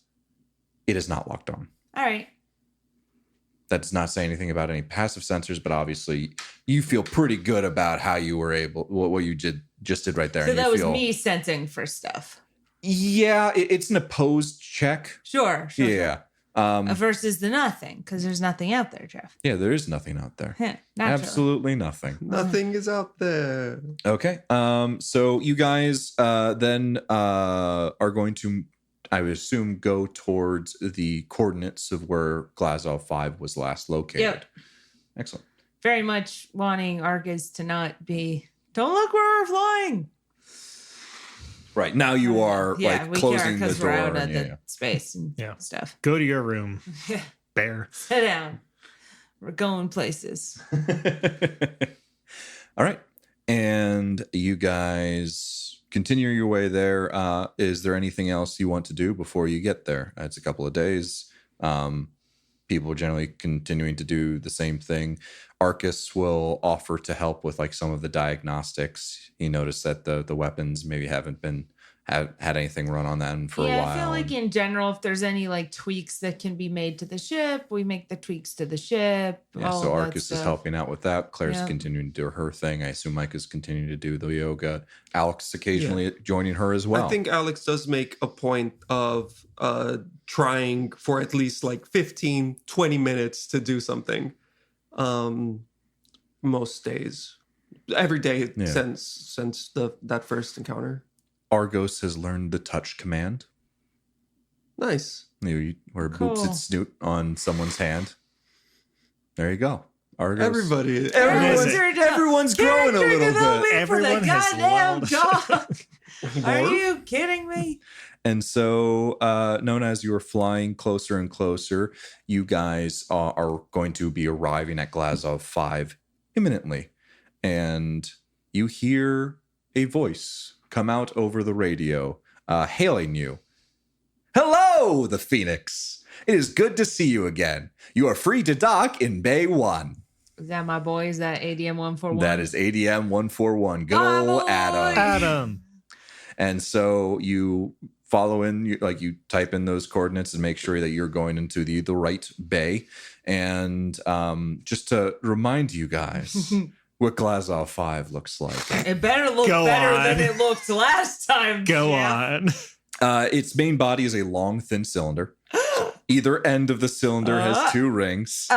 B: it is not locked on.
A: All right.
B: That does not say anything about any passive sensors, but obviously you feel pretty good about how you were able, what you just did right there.
A: So
B: and you
A: that was
B: feel,
A: me sensing for stuff.
B: Yeah, it's an opposed check.
A: Sure.
B: Yeah.
A: Versus the nothing, because there's nothing out there, Jeff.
B: Yeah, there is nothing out there.
A: Naturally.
B: Absolutely nothing.
D: Nothing is out there.
B: Okay. So you guys then are going to, I would assume, go towards the coordinates of where Glazov 5 was last located.
A: Yep.
B: Excellent.
A: Very much wanting Argus to not be, don't look where we're flying.
B: Right. Now you are like
A: we
B: closing
A: care
B: the
A: because
B: door.
A: we're out of
B: and-
A: the space and
C: Yeah.
A: stuff.
C: Go to your room, bear.
A: Sit down. We're going places.
B: All right. And you guys continue your way there. Is there anything else you want to do before you get there? It's a couple of days. People generally continuing to do the same thing. Arcus will offer to help with like some of the diagnostics. You notice that the weapons maybe haven't been had anything run on them for a while.
A: I feel like in general, if there's any like tweaks that can be made to the ship, we make the tweaks to the ship.
B: Yeah,
A: all
B: so
A: of that
B: Arcus is
A: stuff.
B: helping out with that. Claire's
A: Yeah.
B: continuing to do her thing. I assume Micah's continuing to do the yoga. Alex occasionally joining her as well.
D: I think Alex does make a point of trying for at least like 15, 20 minutes to do something. Most days. Every day
B: Yeah.
D: since that first encounter.
B: Argos has learned the touch command.
D: Nice.
B: Where it
A: Cool.
B: boops its snoot on someone's hand. There you go. Argos.
D: Everybody.
B: Everyone's growing a little bit.
C: Everyone has
A: goddamn
C: lulled.
A: dog. Are you kidding me?
B: And so, Nona, as you are flying closer and closer, you guys are going to be arriving at Glazov 5 imminently. And you hear a voice come out over the radio, hailing you. Hello, the Phoenix. It is good to see you again. You are free to dock in Bay 1.
A: Is that my boy? Is that ADM 141?
B: That is ADM 141. Good
A: My
B: old
A: boy.
B: Adam.
C: Adam.
B: And so you follow in, you type in those coordinates and make sure that you're going into the right bay. And just to remind you guys what Glazov 5 looks like.
A: It better look
C: Go
A: better
C: on.
A: than it looked last time.
C: Go
A: Jeff.
C: on.
B: Its main body is a long, thin cylinder. Either end of the cylinder has two rings,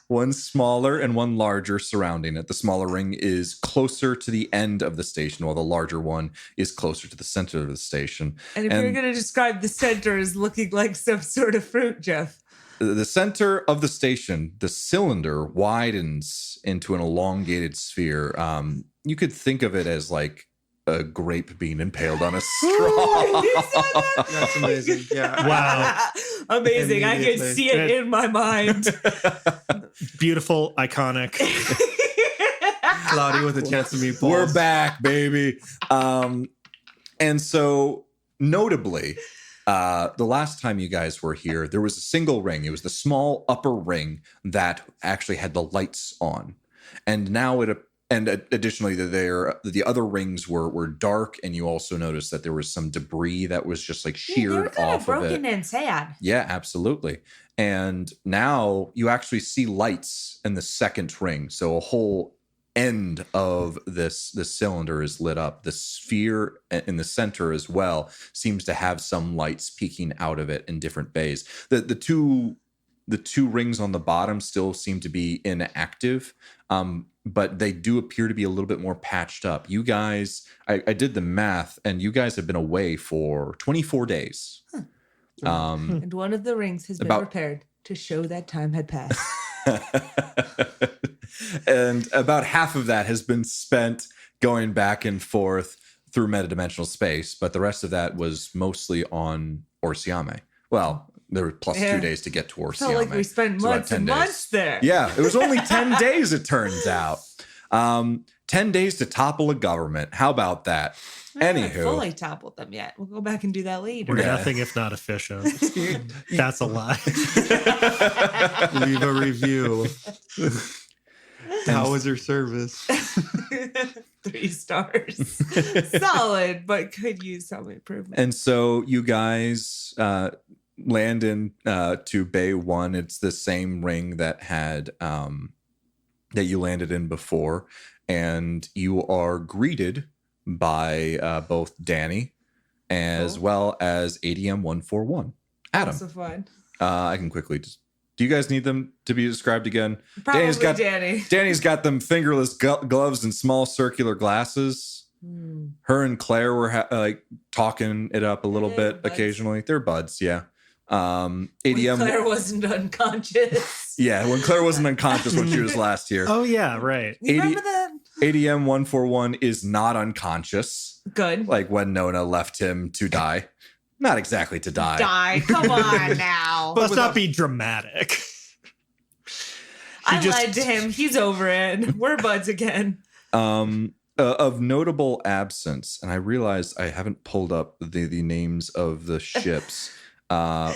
B: one smaller and one larger surrounding it. The smaller ring is closer to the end of the station, while the larger one is closer to the center of the station.
A: And if you're going to describe the center as looking like some sort of fruit, Jeff.
B: The center of the station, the cylinder widens into an elongated sphere. You could think of it as like a grape being impaled on a straw.
D: That's amazing. Yeah.
C: Wow.
A: Amazing. I can
D: Immediately.
A: see it in my mind.
C: Beautiful, iconic.
D: Cloudy with a chance to meet
B: We're
D: balls.
B: back, baby. And so, notably, the last time you guys were here, there was a single ring. It was the small upper ring that actually had the lights on. And now additionally, the other rings were dark, and you also noticed that there was some debris that was just like
A: Yeah, they were
B: sheared
A: kind
B: off
A: of broken
B: of it.
A: and sad.
B: Yeah, absolutely. And now you actually see lights in the second ring. So a whole end of this cylinder is lit up. The sphere in the center as well seems to have some lights peeking out of it in different bays. The two the 2 rings on the bottom still seem to be inactive, but they do appear to be a little bit more patched up. You guys, I did the math, and you guys have been away for 24 days.
A: And one of the rings has been repaired to show that time had passed.
B: And about half of that has been spent going back and forth through metadimensional space, but the rest of that was mostly on Orsiame. Well, there were plus 2 days to get to Orsiame.
A: Felt like we spent months and months there.
B: Yeah, it was only 10 days, it turns out. 10 days to topple a government. How about that? Anywho.
A: Fully toppled them yet. We'll go back and do that later.
C: We're nothing if not efficient. That's a lie.
D: Leave a review. How was your service?
A: 3 stars. Solid, but could use some improvement.
B: And so you guys land in to Bay 1. It's the same ring that had that you landed in before, and you are greeted by both Danny as well as ADM 141. Adam.
A: So fun.
B: I can quickly just. Do you guys need them to be described again?
A: Probably
B: Danny. Danny's got them fingerless gloves and small circular glasses. Her and Claire were like talking it up a little bit buds. Occasionally. They're buds, yeah. ADM.
A: When Claire wasn't unconscious.
B: Yeah, when Claire wasn't unconscious when she was last here.
C: Oh yeah, right.
A: You remember that?
B: ADM 141 is not unconscious.
A: Good.
B: Like when Nona left him to die. Not exactly to die.
A: Come on now.
C: Let's not be dramatic.
A: I lied to him. He's over it. We're buds again.
B: Of notable absence, and I realized I haven't pulled up the names of the ships,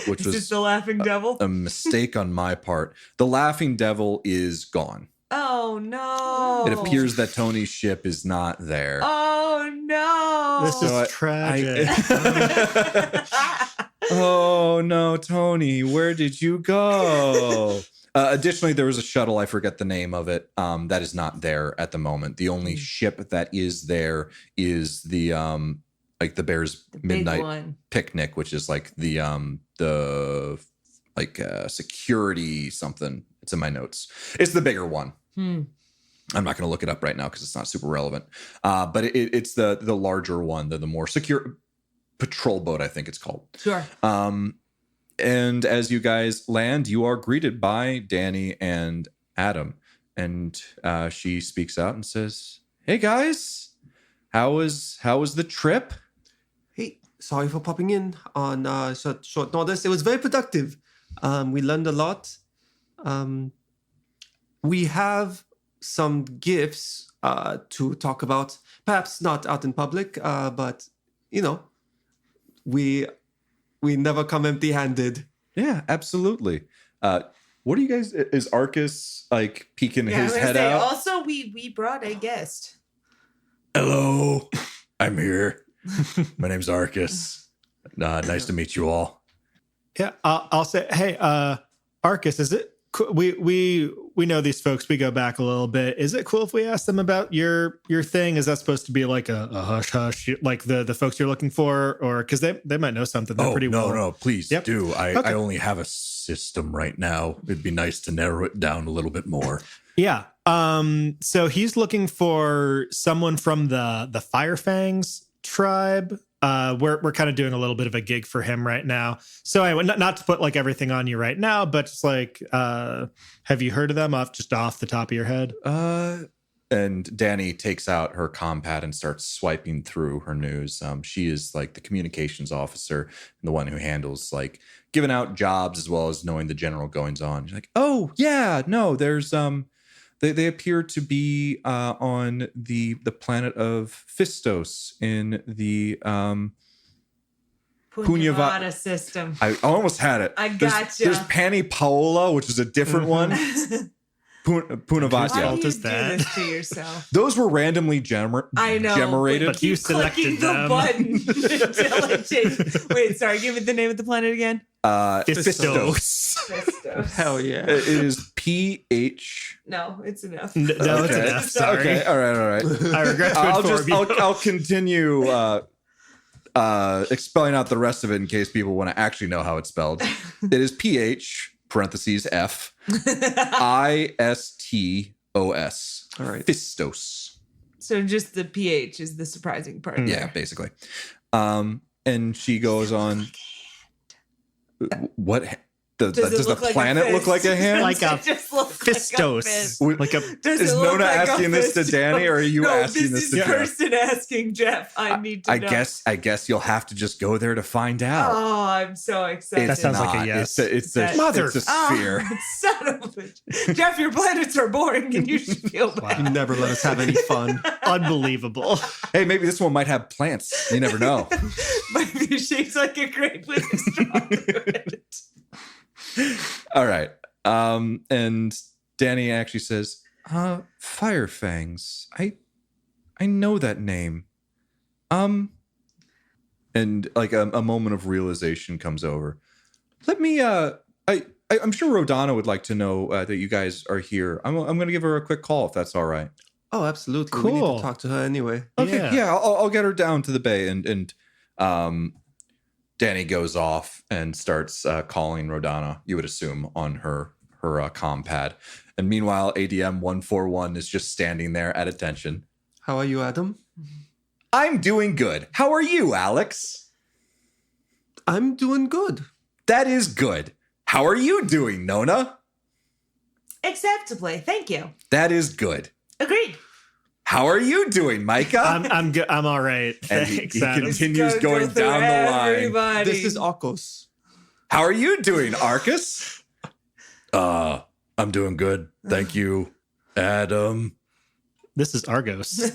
B: which was
A: the Laughing Devil?
B: A mistake on my part. The Laughing Devil is gone.
A: Oh no!
B: It appears that Tony's ship is not there.
A: Oh no!
C: This is tragic.
B: Oh no, Tony, where did you go? Additionally, there was a shuttle, I forget the name of it, that is not there at the moment. The only ship that is there is the like the Bears Midnight Picnic, which is like the security something. It's in my notes. It's the bigger one. I'm not going to look it up right now because it's not super relevant. But it's the larger one, the more secure patrol boat, I think it's called.
A: Sure.
B: And as you guys land, you are greeted by Danny and Adam. And she speaks out and says, "Hey guys, how was the trip?"
D: Hey, sorry for popping in on short notice. It was very productive. We learned a lot. We have some gifts to talk about. Perhaps not out in public, but we never come empty-handed.
B: Yeah, absolutely. What do you guys? Is Arcus like peeking his head out?
A: Also, we brought a guest.
B: Hello, I'm here. My name's Arcus. Nice to meet you all.
C: Yeah, I'll say, hey, Arcus, is it? We know these folks. We go back a little bit. Is it cool if we ask them about your thing? Is that supposed to be like a hush hush, like the folks you're looking for, or because they might know something? They're pretty well.
B: No, please do. I only have a system right now. It'd be nice to narrow it down a little bit more.
C: Yeah. So he's looking for someone from the Firefangs tribe. We're kind of doing a little bit of a gig for him right now. So anyway, not to put like everything on you right now, but just like, have you heard of them off the top of your head?
B: And Danny takes out her compad and starts swiping through her news. She is like the communications officer and the one who handles like giving out jobs as well as knowing the general goings on. She's like, oh yeah, no, there's They appear to be on the planet of Fistos in the
A: Punyavada system.
B: I almost had it.
A: I gotcha.
B: There's Pani Paola, which is a different one. Punavata.
A: Why do you do this to yourself?
B: Those were randomly
A: I know,
B: generated.
C: But you selected them.
A: The button until it changed. Wait, sorry. Give me the name of the planet again.
B: Fistos.
D: Hell yeah.
B: It is PH.
A: No, it's enough.
C: No, it's enough. Sorry.
B: Okay. All right.
C: I regret to inform you.
B: I'll continue spelling out the rest of it in case people want to actually know how it's spelled. It is PH parentheses F, Istos.
D: All right.
B: Fistos.
A: So just the pH is the surprising part.
B: Yeah,
A: there.
B: basically. And she goes on. What? Does the planet look like a hand?
C: Like a
A: It just looks
C: Fistos.
A: Like a
C: Like a
A: Does
B: Is
A: it look
B: Nona
A: like a
B: asking this to
A: fist?
B: Danny, or are you asking this to
A: is
B: Jeff?
A: person asking Jeff. I need to know.
B: I guess you'll have to just go there to find out.
A: Oh, I'm so excited.
C: That sounds like a yes.
B: It's a
A: That-
C: Mother.
B: It's a sphere.
A: Son of a bitch. Jeff, your planets are boring and you should feel bad.
D: You never let us have any fun.
C: unbelievable.
B: Hey, maybe this one might have plants. You never know.
A: Might be shaped like a grape with a straw through it.
B: All right. And Danny actually says, Firefangs. I know that name. And like a moment of realization comes over. Let me I'm sure Rodana would like to know that you guys are here. I'm going to give her a quick call if that's all right.
D: Oh, absolutely. We need
C: Cool.
D: to talk to her anyway.
B: Okay, yeah, I'll get her down to the bay, and Danny goes off and starts calling Rodana. You would assume on her comm pad, and meanwhile, ADM 141 is just standing there at attention.
D: How are you, Adam?
B: I'm doing good. How are you, Alex?
D: I'm doing good.
B: That is good. How are you doing, Nona?
A: Acceptably. Thank you.
B: That is good.
A: Agreed.
B: How are you doing, Micah?
C: I'm good. I'm all right.
B: And
C: Thanks,
B: he
C: Adam.
B: continues
A: Gotta
B: going
A: go through
B: down the line.
A: everybody.
D: This is Akos.
B: How are you doing, Arcus? I'm doing good. Thank you, Adam.
C: This is Argos.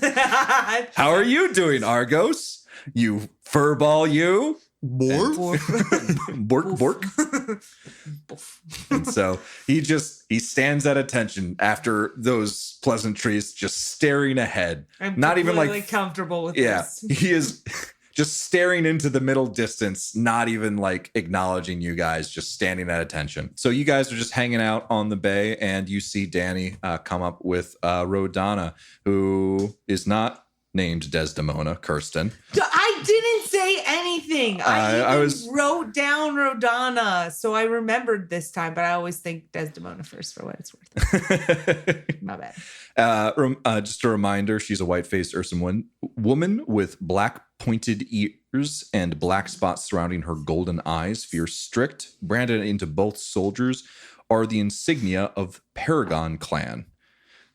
B: How are you doing, Argos? You furball, you?
D: Bork?
B: Bork, bork. And so he stands at attention after those pleasantries, just staring ahead.
A: I'm
B: Not even like,
A: completely comfortable with
B: yeah,
A: this.
B: he is just staring into the middle distance, not even like acknowledging you guys, just standing at attention. So you guys are just hanging out on the bay, and you see Danny come up with Rodana, who is not named Desdemona, Kirsten.
A: I didn't say anything. I wrote down Rodana, so I remembered this time, but I always think Desdemona first for what it's worth. My bad.
B: Just a reminder, she's a white-faced Urson woman with black pointed ears and black spots surrounding her golden eyes. Fierce, strict, branded into both soldiers are the insignia of Paragon clan,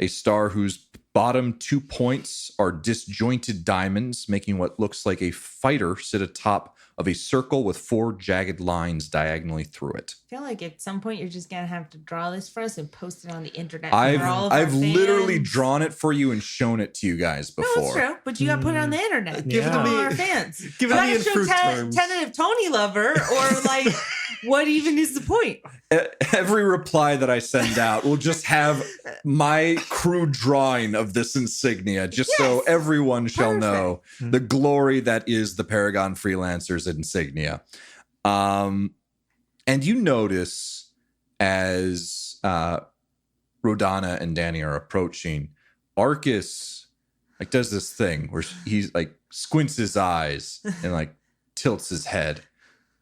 B: a star whose bottom 2 points are disjointed diamonds, making what looks like a fighter sit atop of a circle with 4 jagged lines diagonally through it.
A: I feel like at some point you're just gonna have to draw this for us and post it on the internet. for all of our
B: I've literally
A: fans.
B: drawn it for you and shown it to you guys before.
A: No, it's true, but you got to put it on the internet. Give it to
C: Yeah.
A: all our fans.
D: Give it
A: You
D: to me
A: gotta
D: in
A: show
D: fruit terms.
A: tentative Tony lover, or like, what even is the point?
B: Every reply that I send out will just have my crude drawing of this insignia, just so
A: Yes.
B: everyone shall
A: Perfect.
B: know the glory that is the Paragon Freelancers insignia. And you notice as Rodana and Danny are approaching, Arcus like does this thing where he's like squints his eyes and like tilts his head,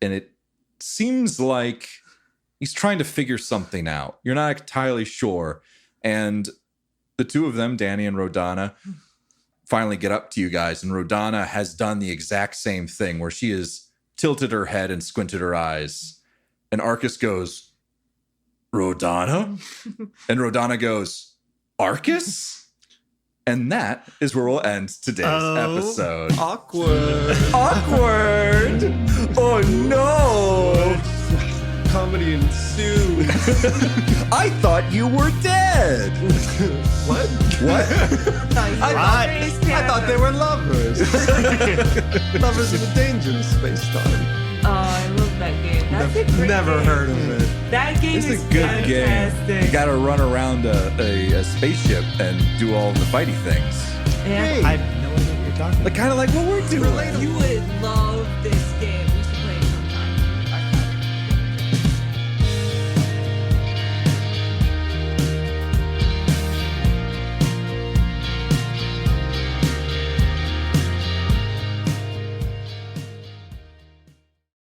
B: and it seems like he's trying to figure something out. You're not entirely sure. And the two of them, Danny and Rodana, finally get up to you guys. And Rodana has done the exact same thing where she has tilted her head and squinted her eyes. And Arcus goes, Rodana? And Rodana goes, Arcus? And that is where we'll end today's episode.
D: Awkward.
B: Awkward! Oh no!
D: Comedy ensued.
B: I thought you were dead.
D: What?
B: What?
D: I thought they were lovers. Lovers in a dangerous space-time.
A: Oh, I love that game. That's a great
D: Never
A: game.
D: heard of it.
A: That game
B: This
A: is
B: is a good
A: fantastic.
B: game. You got to run around a spaceship and do all the fighty things.
A: Yeah.
D: Hey.
C: I have no idea what you're talking about.
B: Like kind of like what we're doing.
A: You would love this game.